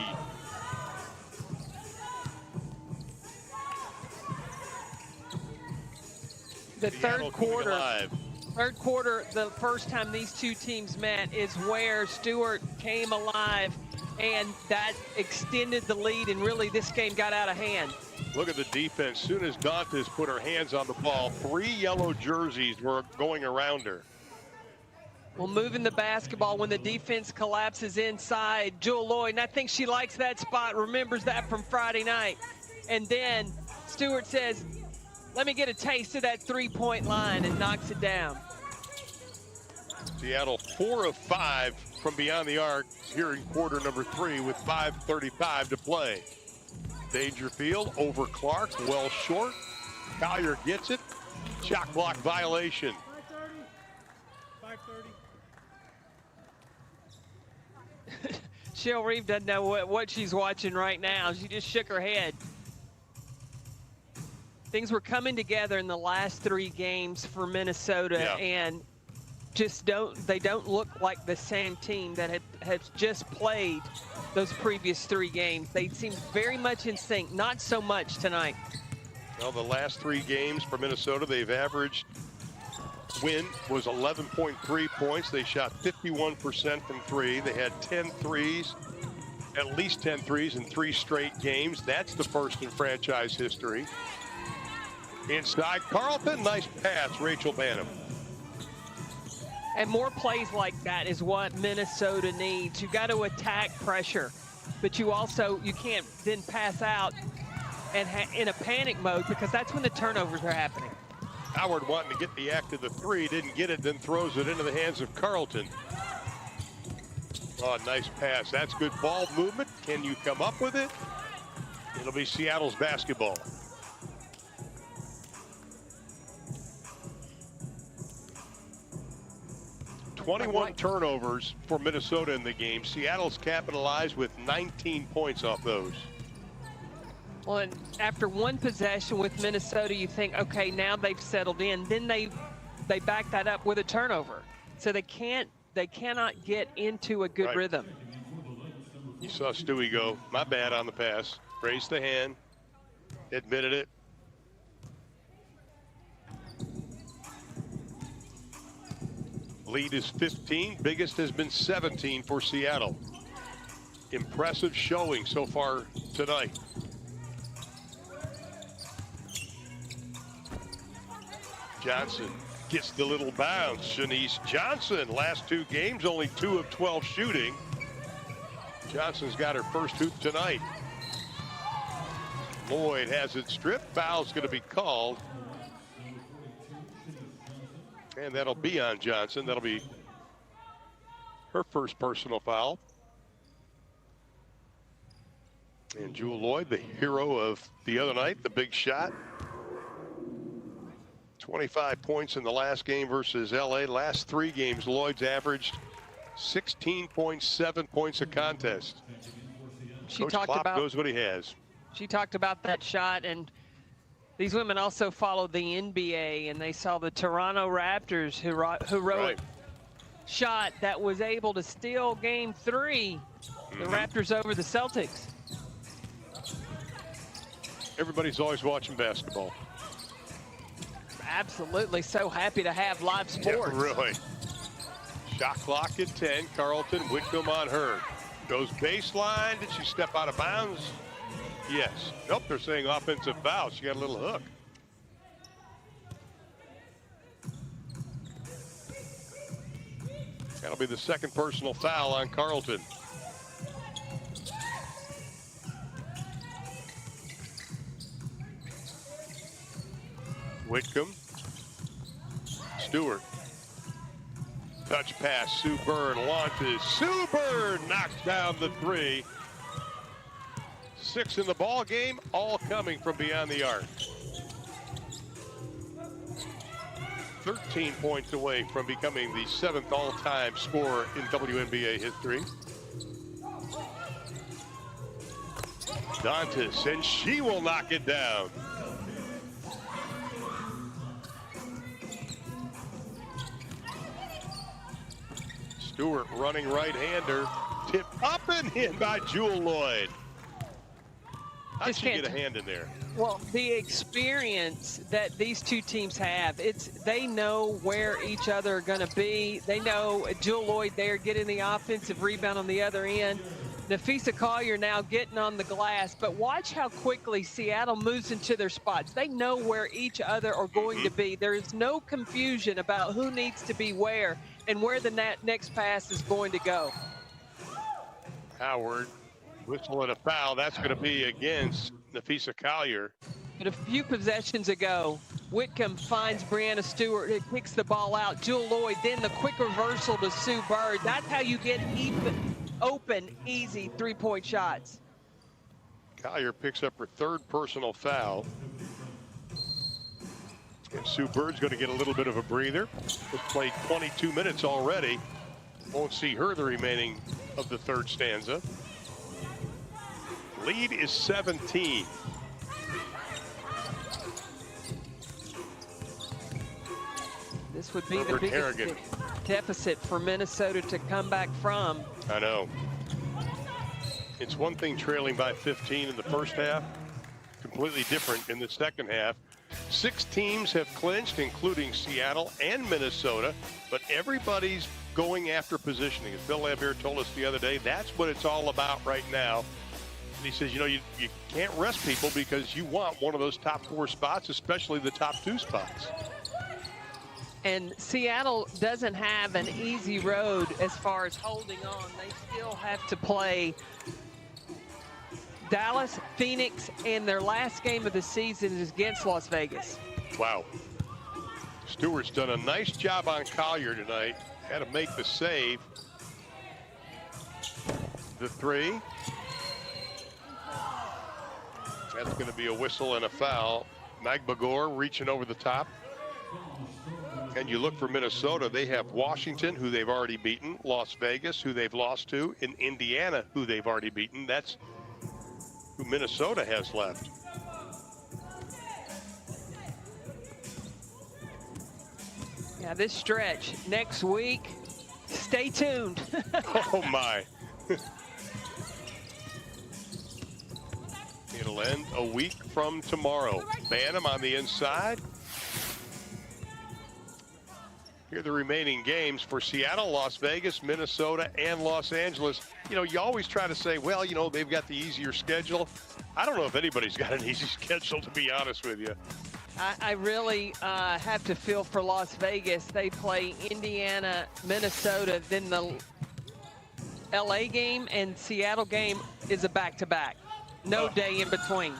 the Seattle coming alive. Third quarter, the first time these two teams met is where Stewart came alive, and that extended the lead, and really this game got out of hand. Look at the defense. Soon as Dantes put her hands on the ball, 3 yellow jerseys were going around her. Well, moving the basketball when the defense collapses inside, Jewell Loyd, and I think she likes that spot, remembers that from Friday night. And then Stewart says, let me get a taste of that three-point line, and knocks it down. Seattle 4 of 5 from beyond the arc here in quarter number 3 with 5:35 to play. Dangerfield over Clark, well short. Collier gets it. Shot clock violation. 5:30. Shell Reeve doesn't know what she's watching right now. She just shook her head. Things were coming together in the last 3 games for Minnesota, and just they don't look like the same team that has just played those previous 3 games. They seem very much in sync, not so much tonight. Well, the last 3 games for Minnesota, they've averaged, win was 11.3 points. They shot 51% from 3. They had 10 threes, at least 10 threes in 3 straight games. That's the first in franchise history. Inside Carlton, nice pass, Rachel Banham. And more plays like that is what Minnesota needs. You got to attack pressure, but you can't then pass out and in a panic mode, because that's when the turnovers are happening. Howard wanting to get the act of the 3, didn't get it, then throws it into the hands of Carlton. Oh, nice pass. That's good ball movement. Can you come up with it? It'll be Seattle's basketball. Twenty-one turnovers for Minnesota in the game. Seattle's capitalized with 19 points off those. Well, and after one possession with Minnesota, you think, okay, now they've settled in. Then they back that up with a turnover. So they cannot get into a good rhythm. You saw Stewie go, my bad on the pass. Raised the hand, admitted it. Lead is 15, biggest has been 17 for Seattle. Impressive showing so far tonight. Johnson gets the little bounce. Shanice Johnson, last 2 games, only 2 of 12 shooting. Johnson's got her first hoop tonight. Loyd has it stripped. Foul's going to be called. And that'll be on Johnson. That'll be her first personal foul. And Jewell Loyd, the hero of the other night, the big shot. 25 points in the last game versus LA. Last 3 games, Lloyd's averaged 16.7 points a contest. Coach Klopp knows what he has. She talked about that shot, and these women also followed the NBA, and they saw the Toronto Raptors heroic shot that was able to steal game 3. The Raptors over the Celtics. Everybody's always watching basketball. Absolutely. So happy to have live sports. Yeah, really. Shot clock at 10. Carlton, Whitcomb on her. Goes baseline. Did she step out of bounds? Yes. Nope, they're saying offensive foul. She got a little hook. That'll be the second personal foul on Carlton. Whitcomb. Stewart. Touch pass. Sue Bird launches. Sue Bird knocks down the 3. 6 in the ball game, all coming from beyond the arc. 13 points away from becoming the 7th all-time scorer in WNBA history. Dantes, and she will knock it down. Stewart running right-hander, tipped up and in by Jewell Loyd. How'd she get a hand in there? Well, the experience that these two teams have, they know where each other are going to be. They know Jewel Lloyd there getting the offensive rebound on the other end. Nafisa Collier now getting on the glass, but watch how quickly Seattle moves into their spots. They know where each other are going to be. There is no confusion about who needs to be where and where the next pass is going to go. Howard, whistle and a foul. That's going to be against Nafisa Collier. But a few possessions ago, Whitcomb finds Brianna Stewart, who kicks the ball out. Jewel Lloyd, then the quick reversal to Sue Bird. That's how you get open, easy three-point shots. Collier picks up her third personal foul. And Sue Bird's going to get a little bit of a breather. Has played 22 minutes already. Won't see her the remaining of the third stanza. Lead is 17. This would be the biggest deficit for Minnesota to come back from. I know. It's one thing trailing by 15 in the first half, completely different in the second half. 6 teams have clinched, including Seattle and Minnesota, but everybody's going after positioning. As Bill Laimbeer told us the other day, that's what it's all about right now. And he says, you know, you can't rest people because you want one of those top 4 spots, especially the top 2 spots. And Seattle doesn't have an easy road as far as holding on. They still have to play Dallas, Phoenix, and their last game of the season is against Las Vegas. Wow. Stewart's done a nice job on Collier tonight. Had to make the save. The 3. That's going to be a whistle and a foul. Magbagor reaching over the top. And you look for Minnesota, they have Washington, who they've already beaten, Las Vegas, who they've lost to, and Indiana, who they've already beaten. That's who Minnesota has left. Yeah, this stretch next week, stay tuned. Oh, my. It'll end a week from tomorrow. Bantam on the inside. Here are the remaining games for Seattle, Las Vegas, Minnesota, and Los Angeles. You know, you always try to say, well, you know, they've got the easier schedule. I don't know if anybody's got an easy schedule, to be honest with you. I really have to feel for Las Vegas. They play Indiana, Minnesota, then the LA game and Seattle game is a back-to-back. No day in between.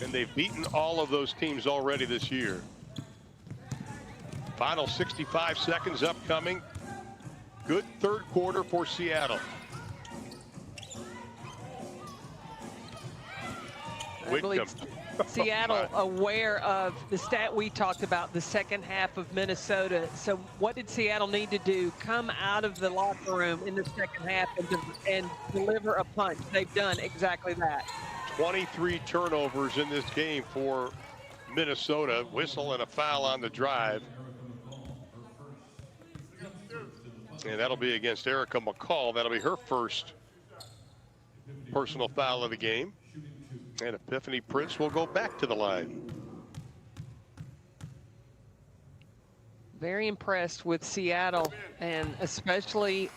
And they've beaten all of those teams already this year. Final 65 seconds upcoming. Good third quarter for Seattle. I believe Seattle aware of the stat we talked about, the second half of Minnesota. So what did Seattle need to do? Come out of the locker room in the second half and deliver a punch. They've done exactly that. 23 turnovers in this game for Minnesota. Whistle and a foul on the drive. And that'll be against Erica McCall. That'll be her first personal foul of the game. And Epiphany Prince will go back to the line. Very impressed with Seattle, and especially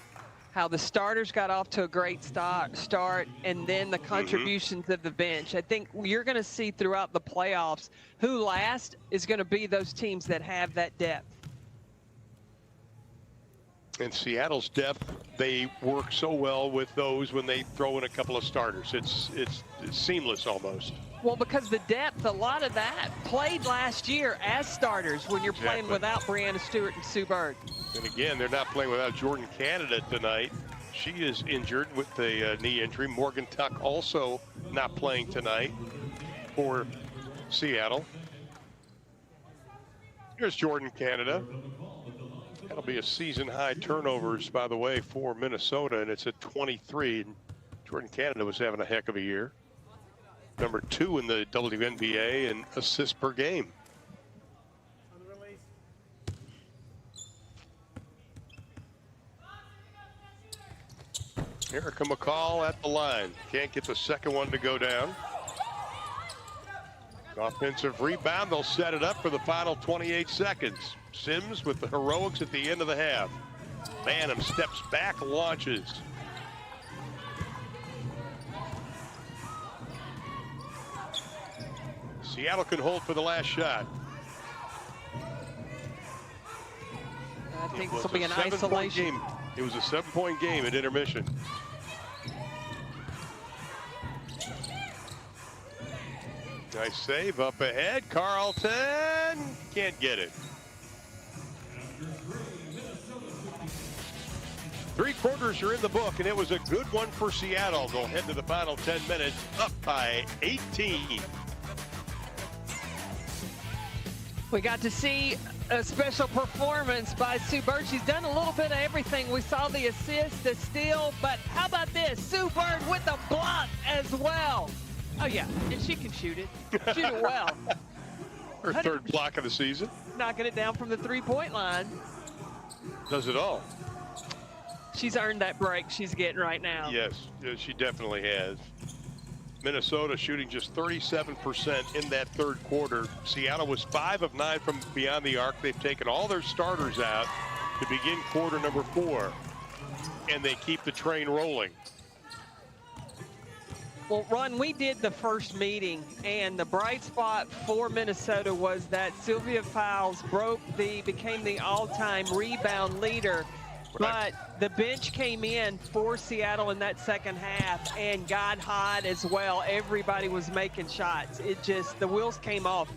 how the starters got off to a great start, and then the contributions of the bench. I think you're going to see throughout the playoffs who last is going to be those teams that have that depth. And Seattle's depth, they work so well with those when they throw in a couple of starters. It's seamless almost. Well, because the depth, a lot of that played last year as starters when you're playing without Brianna Stewart and Sue Bird. And again, they're not playing without Jordan Canada tonight. She is injured with a knee injury. Morgan Tuck also not playing tonight for Seattle. Here's Jordan Canada. That'll be a season-high turnovers, by the way, for Minnesota, and it's at 23. And Jordan Canada was having a heck of a year. Number 2 in the WNBA in assists per game. Erica McCall at the line. Can't get the second one to go down. Offensive rebound. They'll set it up for the final 28 seconds. Sims with the heroics at the end of the half. Banham steps back, launches. Seattle can hold for the last shot. I think this will be an isolation. Game. It was a 7-point game at intermission. Nice save up ahead. Carlton can't get it. 3 quarters are in the book, and it was a good one for Seattle. They'll head to the final 10 minutes up by 18. We got to see a special performance by Sue Bird. She's done a little bit of everything. We saw the assist, the steal, but how about this? Sue Bird with a block as well. Oh, yeah, and she can shoot it. Shoot it well. Her 3rd block of the season. Knocking it down from the 3-point line. Does it all. She's earned that break she's getting right now. Yes, she definitely has. Minnesota shooting just 37% in that 3rd quarter. Seattle was 5 of 9 from beyond the arc. They've taken all their starters out to begin quarter number 4, and they keep the train rolling. Well, Ron, we did the first meeting, and the bright spot for Minnesota was that Sylvia Fowles became the all-time rebound leader. Right. But the bench came in for Seattle in that 2nd half and got hot as well. Everybody was making shots. The wheels came off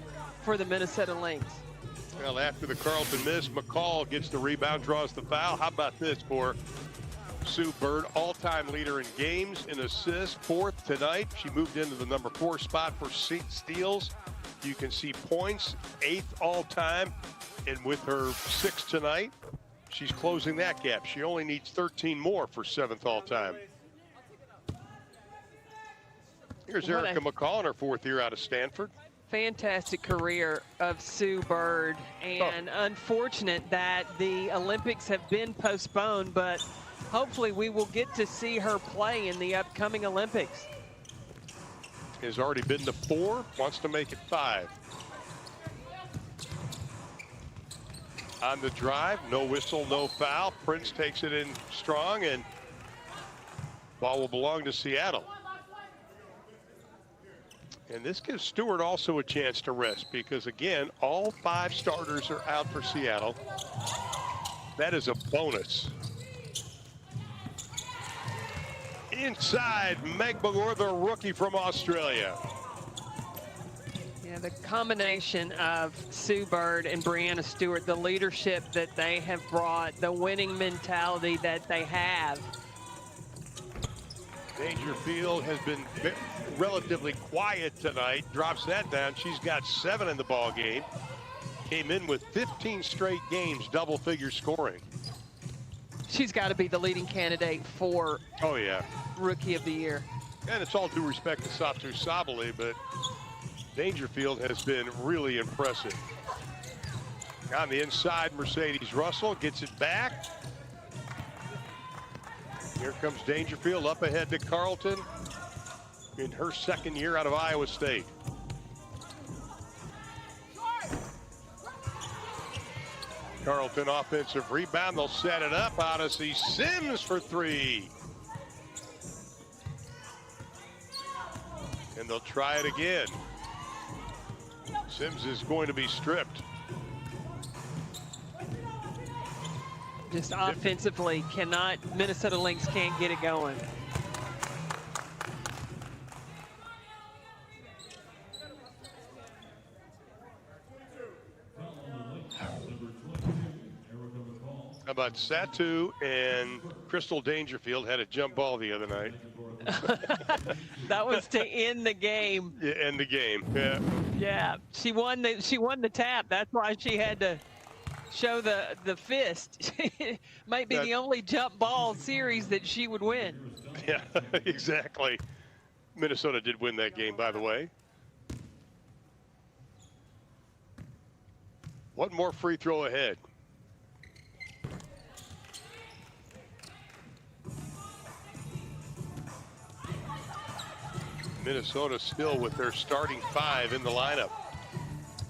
for the Minnesota Lynx. Well, after the Carlton miss, McCall gets the rebound, draws the foul. How about this for Sue Bird, all-time leader in games and assists, 4th tonight. She moved into the number 4 spot for steals. You can see points, 8th all-time, and with her 6th tonight, she's closing that gap. She only needs 13 more for 7th all-time. Here's Erica McCall in her 4th year out of Stanford. Fantastic career of Sue Bird, and unfortunate that the Olympics have been postponed, but hopefully we will get to see her play in the upcoming Olympics. Has already been to 4, wants to make it 5. On the drive, no whistle, no foul. Prince takes it in strong, and ball will belong to Seattle. And this gives Stewart also a chance to rest because, again, all 5 starters are out for Seattle. That is a bonus. Inside, Meg Magor, the rookie from Australia. Yeah, the combination of Sue Bird and Brianna Stewart, the leadership that they have brought, the winning mentality that they have. Dangerfield has been relatively quiet tonight, drops that down. She's got 7 in the ball game. Came in with 15 straight games, double-figure scoring. She's got to be the leading candidate for Rookie of the Year. And it's all due respect to Satu Sabali, but Dangerfield has been really impressive. On the inside, Mercedes Russell gets it back. Here comes Dangerfield up ahead to Carlton in her 2nd year out of Iowa State. Carlton offensive rebound. They'll set it up. Odyssey Sims for 3. And they'll try it again. Sims is going to be stripped. Just offensively, Minnesota Lynx can't get it going. How about Satu and Crystal Dangerfield had a jump ball the other night. That was to end the game. Yeah, end the game. Yeah. Yeah, she won the tap. That's why she had to show the fist. Might be the only jump ball series that she would win. Yeah, exactly. Minnesota did win that game, by the way. One more free throw ahead. Minnesota still with their starting 5 in the lineup.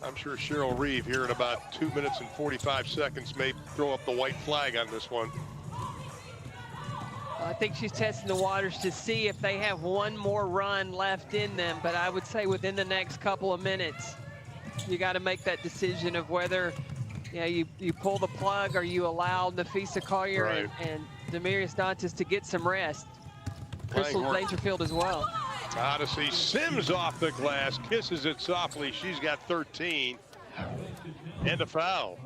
I'm sure Cheryl Reeve here in about 2 minutes and 45 seconds may throw up the white flag on this one. I think she's testing the waters to see if they have one more run left in them, but I would say within the next couple of minutes, you got to make that decision of whether you pull the plug or you allow Nafisa Collier and Demarius Dantas to get some rest. Crystal Dangerfield as well. Odyssey Sims off the glass, kisses it softly. She's got 13 and a foul.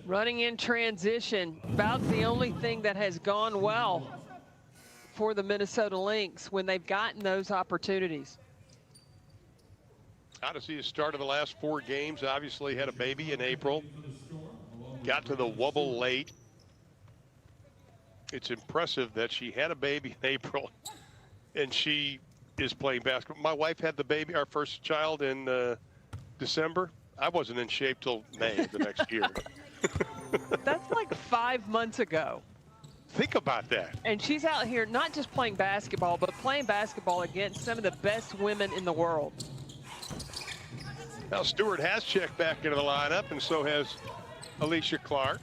Running in transition, about the only thing that has gone well for the Minnesota Lynx when they've gotten those opportunities. Odyssey has started the last 4 games, obviously had a baby in April. Got to the wubble late. It's impressive that she had a baby in April and she is playing basketball. My wife had the baby, our first child, in December. I wasn't in shape till May of the next year. That's like 5 months ago. Think about that. And she's out here not just playing basketball, but playing basketball against some of the best women in the world. Now Stewart has checked back into the lineup, and so has Alicia Clark.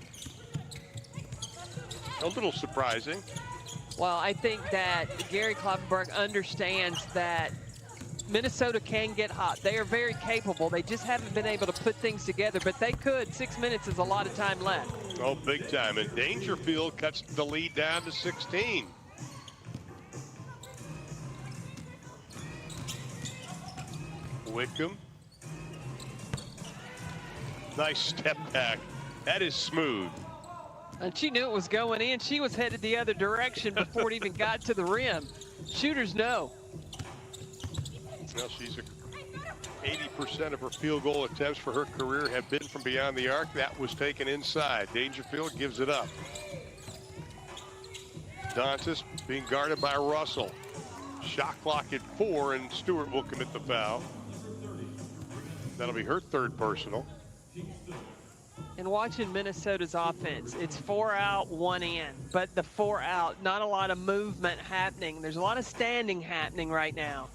A little surprising. Well, I think that Gary Kloppenberg understands that Minnesota can get hot. They are very capable. They just haven't been able to put things together, but they could. 6 minutes is a lot of time left. Oh, big time. And Dangerfield cuts the lead down to 16. Wickham. Nice step back. That is smooth. And she knew it was going in. She was headed the other direction before it even got to the rim. Shooters know. Well, she's 80% of her field goal attempts for her career have been from beyond the arc. That was taken inside. Dangerfield gives it up. Dantas being guarded by Russell. Shot clock at 4, and Stewart will commit the foul. That'll be her 3rd personal. And watching Minnesota's offense, it's 4 out, 1 in, but the 4 out, not a lot of movement happening. There's a lot of standing happening right now.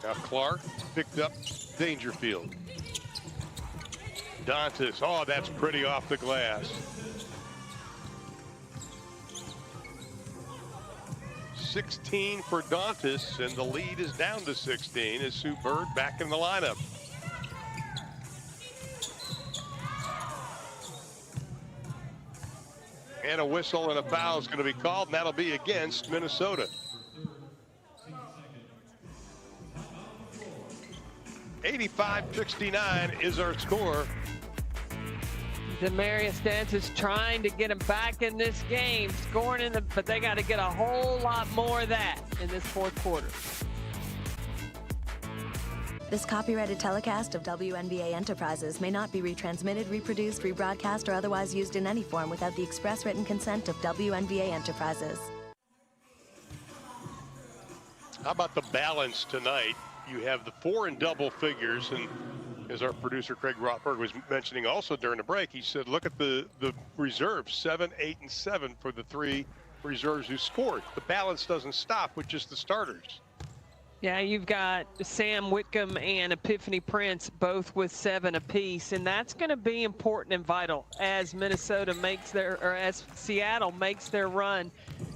Now Clark picked up Dangerfield. Dantas, oh, that's pretty off the glass. 16 for Dantas, and the lead is down to 16 as Sue Bird back in the lineup. And a whistle and a foul is going to be called, and that'll be against Minnesota. 85-69 is our score. Demarius Dantas trying to get him back in this game, scoring in the, but they got to get a whole lot more of that in this 4th quarter. This copyrighted telecast of WNBA Enterprises may not be retransmitted, reproduced, rebroadcast, or otherwise used in any form without the express written consent of WNBA Enterprises. How about the balance tonight? You have the 4 in double figures, and as our producer Craig Rothberg was mentioning also during the break, he said, look at the reserves, 7, 8, and 7 for the 3 reserves who scored. The balance doesn't stop with just the starters. Yeah, you've got Sam Whitcomb and Epiphany Prince both with 7 apiece, and that's going to be important and vital as Minnesota makes their, or as Seattle makes their run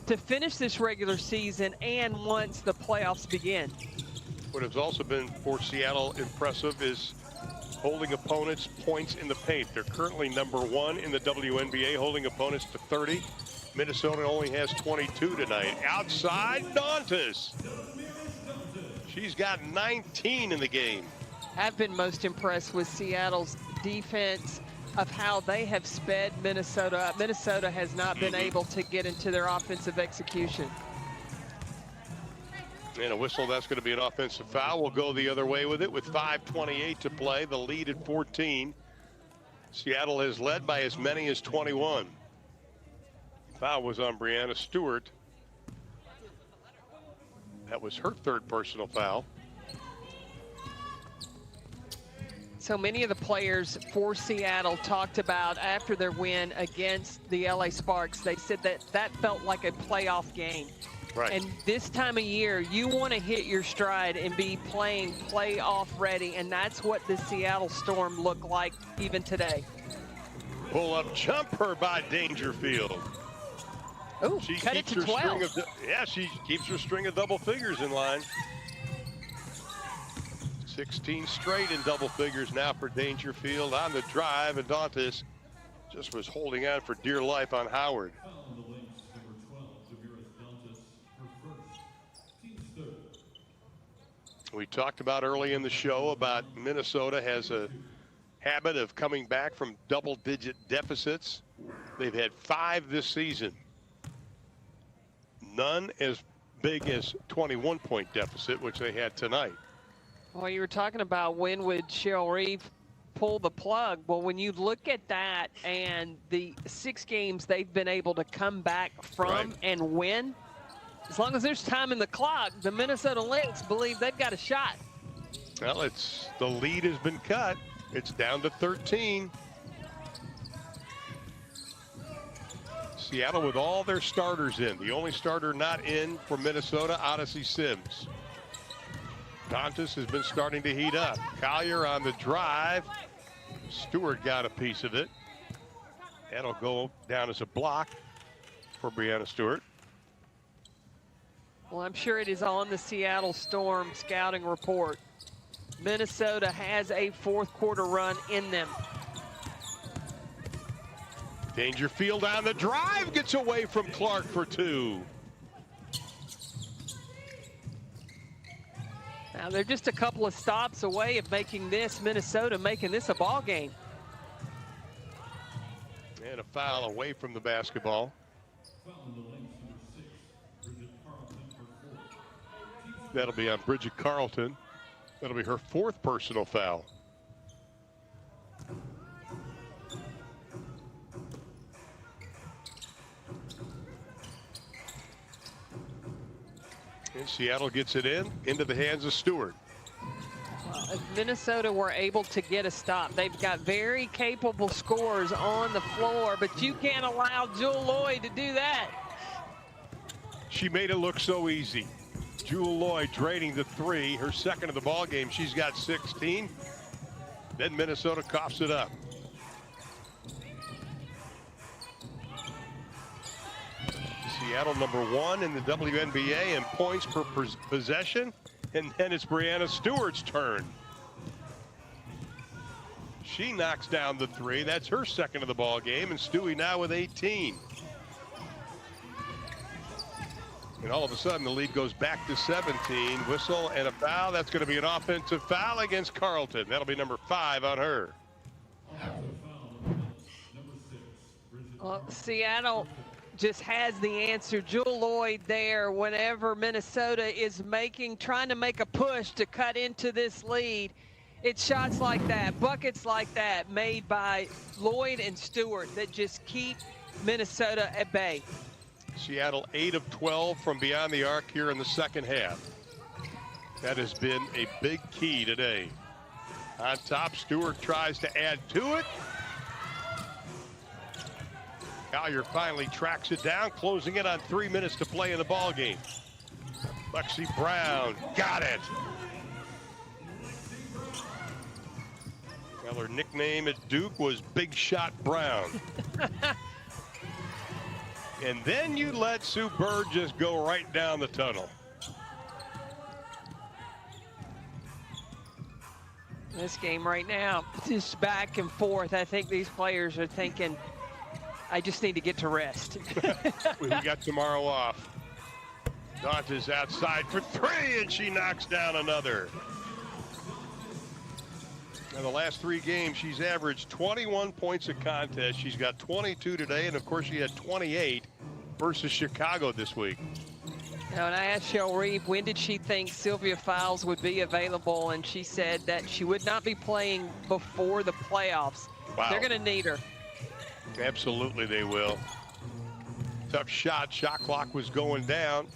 to finish this regular season and once the playoffs begin. What has also been for Seattle impressive is holding opponents' points in the paint. They're currently #1 in the WNBA, holding opponents to 30. Minnesota only has 22 tonight. Outside, Dantas. She's got 19 in the game. I've been most impressed with Seattle's defense of how they have sped Minnesota up. Minnesota has not been able to get into their offensive execution. And a whistle, that's going to be an offensive foul. We'll go the other way with it with 5:28 to play, the lead at 14. Seattle has led by as many as 21. Foul was on Brianna Stewart. That was her 3rd personal foul. So many of the players for Seattle talked about after their win against the LA Sparks, they said that that felt like a playoff game. Right. And this time of year, you want to hit your stride and be playing playoff ready, and that's what the Seattle Storm look like even today. Pull-up jumper by Dangerfield. Oh, She cut it keeps to her 12. string of, yeah, she keeps her string of double figures in line. 16 straight in double figures now for Dangerfield on the drive, and Dantas just was holding on for dear life on Howard. We talked about early in the show about Minnesota has a habit of coming back from double-digit deficits. They've had 5 this season. None as big as 21-point deficit, which they had tonight. Well, you were talking about when would Cheryl Reeve pull the plug. Well, when you look at that and the 6 games they've been able to come back from and win, as long as there's time in the clock, the Minnesota Lynx believe they've got a shot. Well, the lead has been cut. It's down to 13. Seattle with all their starters in. The only starter not in for Minnesota, Odyssey Sims. Dantas has been starting to heat up. Collier on the drive. Stewart got a piece of it. That'll go down as a block for Breanna Stewart. Well, I'm sure it is on the Seattle Storm scouting report. Minnesota has a 4th quarter run in them. Dangerfield on the drive, gets away from Clark for 2. Now they're just a couple of stops away of making this a ball game. And a foul away from the basketball. That'll be on Bridget Carlton. That'll be her 4th personal foul. And Seattle gets it into the hands of Stewart. If Minnesota were able to get a stop, they've got very capable scorers on the floor, but you can't allow Jewell Loyd to do that. She made it look so easy. Jewell Loyd draining the 3, her 2nd of the ball game. She's got 16. Then Minnesota coughs it up. Seattle #1 in the WNBA in points per possession. And then it's Breanna Stewart's turn. She knocks down the 3. That's her 2nd of the ball game. And Stewie now with 18. And all of a sudden, the lead goes back to 17. Whistle and a foul. That's going to be an offensive foul against Carlton. That'll be number 5 on her. Well, Seattle just has the answer. Jewell Loyd there whenever Minnesota is trying to make a push to cut into this lead. It's shots like that, buckets like that made by Loyd and Stewart that just keep Minnesota at bay. Seattle 8 of 12 from beyond the arc here in the 2nd half. That has been a big key today. On top, Stewart tries to add to it. Collier finally tracks it down, closing it on 3 minutes to play in the ball game. Lexi Brown got it. Well, her nickname at Duke was Big Shot Brown. And then you let Sue Bird just go right down the tunnel. This game right now, just back and forth. I think these players are thinking, I just need to get to rest. We got tomorrow off. Dantas outside for 3, and she knocks down another. In the last 3 games, she's averaged 21 points a contest. She's got 22 today, and of course she had 28 versus Chicago this week. Now, and I asked Cheryl Reeve, when did she think Sylvia Fowles would be available? And she said that she would not be playing before the playoffs. Wow. They're going to need her. Absolutely they will. Tough shot. Shot clock was going down.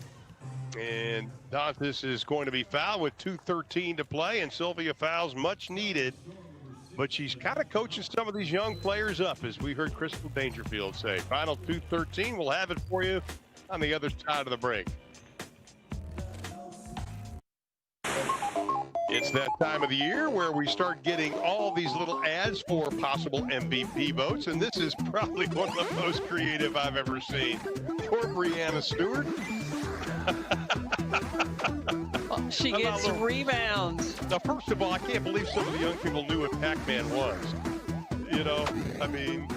And Dantas is going to be fouled with 2:13 to play, and Sylvia Fowles much needed but she's kind of coaching some of these young players up, as we heard Crystal Dangerfield say. Final 2:13. We'll have it for you on the other side of the break. It's that time of the year where we start getting all these little ads for possible MVP votes, and this is probably one of the most creative I've ever seen. For Breanna Stewart. She gets rebounds. Now, first of all, I can't believe some of the young people knew what Pac-Man was. You know, I mean,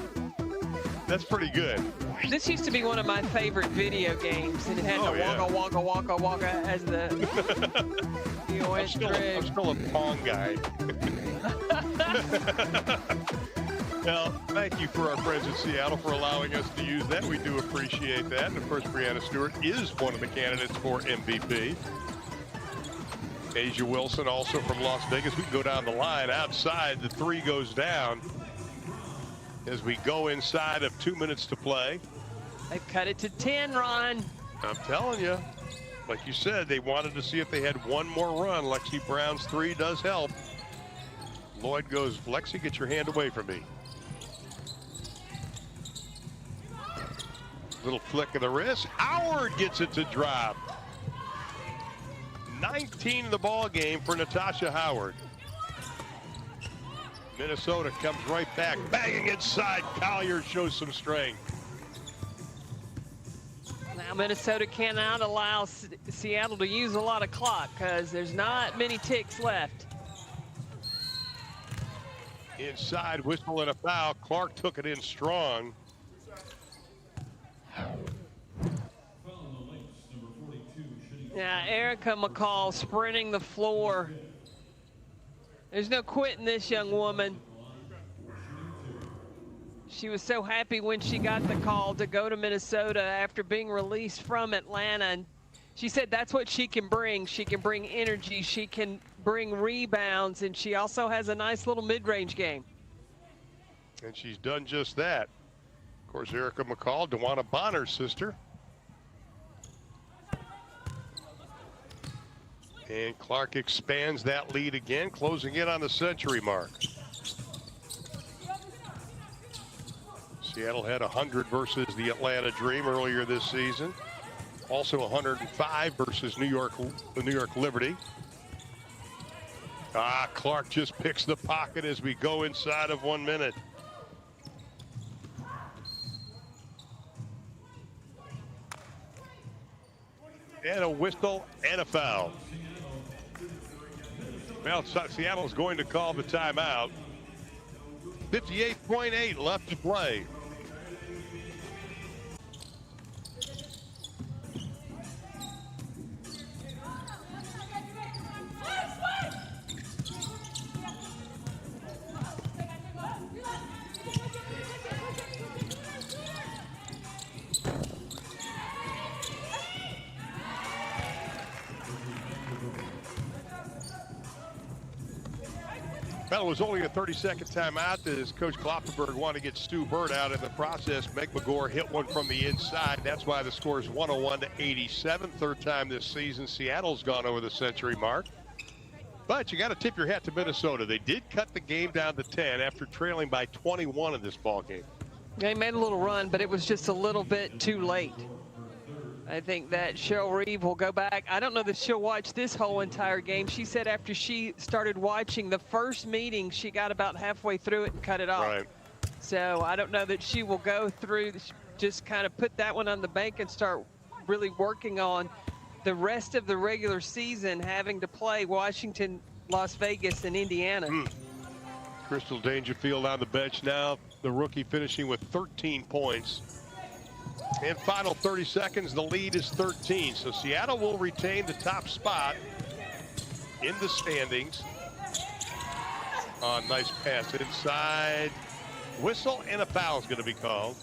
that's pretty good. This used to be one of my favorite video games, and it had the waka waka as the you went through. I'm still a Pong guy. Well, thank you for our friends in Seattle for allowing us to use that. We do appreciate that. And of course, Breanna Stewart is one of the candidates for MVP. Asia Wilson, also from Las Vegas. We can go down the line. Outside, the three goes down as we go inside of 2 minutes to play. They've cut it to 10, Ron. I'm telling you, like you said, they wanted to see if they had one more run. Lexi Brown's three does help. Lloyd goes, Lexi, get your hand away from me. Little flick of the wrist. Howard gets it to drop. 19 in the ball game for Natasha Howard. Minnesota comes right back, banging inside. Collier shows some strength. Now Minnesota cannot allow Seattle to use a lot of clock because there's not many ticks left. Inside, whistle and a foul. Clark took it in strong. Yeah, Erica McCall sprinting the floor. There's no quitting this young woman. She was so happy when she got the call to go to Minnesota after being released from Atlanta. And she said that's what she can bring. She can bring energy. She can bring rebounds. And she also has a nice little mid-range game. And she's done just that. Of course, Erica McCall, DeWanna Bonner's sister. And Clark expands that lead again, closing in on the century mark. Seattle had 100 versus the Atlanta Dream earlier this season. Also 105 versus the New York Liberty. Clark just picks the pocket as we go inside of 1 minute. And a whistle and a foul. Well, Seattle's going to call the timeout. 58.8 left to play. Well, it was only a 30-second timeout as Coach Kloppenberg wanted to get Stu Bird out in the process. Meg McGore hit one from the inside. That's why the score is 101-87. Third time this season Seattle's gone over the century mark. But you got to tip your hat to Minnesota. They did cut the game down to 10 after trailing by 21 in this ball game. They made a little run, but it was just a little bit too late. I think that Cheryl Reeve will go back. I don't know that she'll watch this whole entire game. She said after she started watching the first meeting, she got about halfway through it and cut it off. Right. So I don't know that she will go through, just kind of put that one on the bank and start really working on the rest of the regular season, having to play Washington, Las Vegas, and Indiana. Crystal Dangerfield on the bench now. The rookie finishing with 13 points. And final 30 seconds, the lead is 13. So Seattle will retain the top spot in the standings. Nice pass inside. Whistle and a foul is going to be called.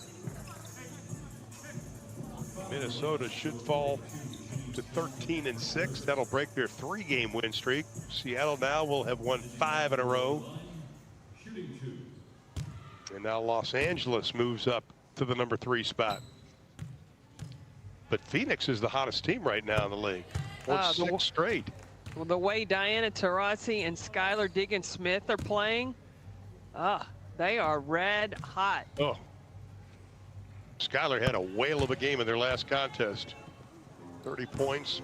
Minnesota should fall to 13-6. That'll break their 3-game win streak. Seattle now will have won 5 in a row. And now Los Angeles moves up to the number 3 spot. But Phoenix is the hottest team right now in the league. 6 straight. Well, the way Diana Taurasi and Skylar Diggins-Smith are playing, They are red hot. Oh. Skylar had a whale of a game in their last contest. 30 points.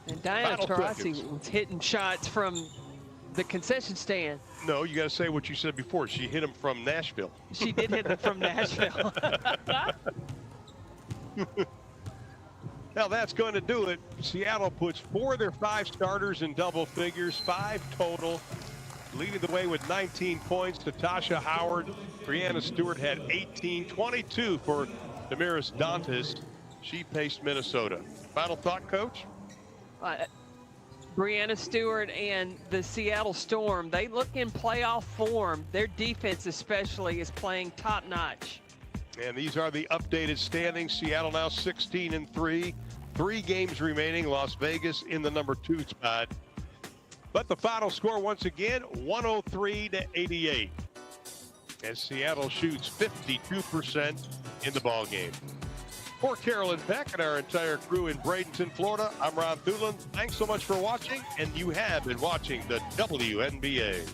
And Diana Final Taurasi seconds. was hitting shots from the concession stand. No, you got to say what you said before. She hit him from Nashville. She did hit them from Nashville. Now that's going to do it. Seattle puts 4 of their 5 starters in double figures, 5 total. Leading the way with 19 points, Natasha Howard. Brianna Stewart had 18, 22 for Damaris Dantas. She paced Minnesota. Final thought, Coach? Brianna Stewart and the Seattle Storm, they look in playoff form. Their defense especially is playing top notch. And these are the updated standings. Seattle now 16-3. 3 games remaining. Las Vegas in the number 2 spot. But the final score once again, 103-88. As Seattle shoots 52% in the ball game. For Carolyn Peck and our entire crew in Bradenton, Florida, I'm Ron Thulin. Thanks so much for watching, and you have been watching the WNBA.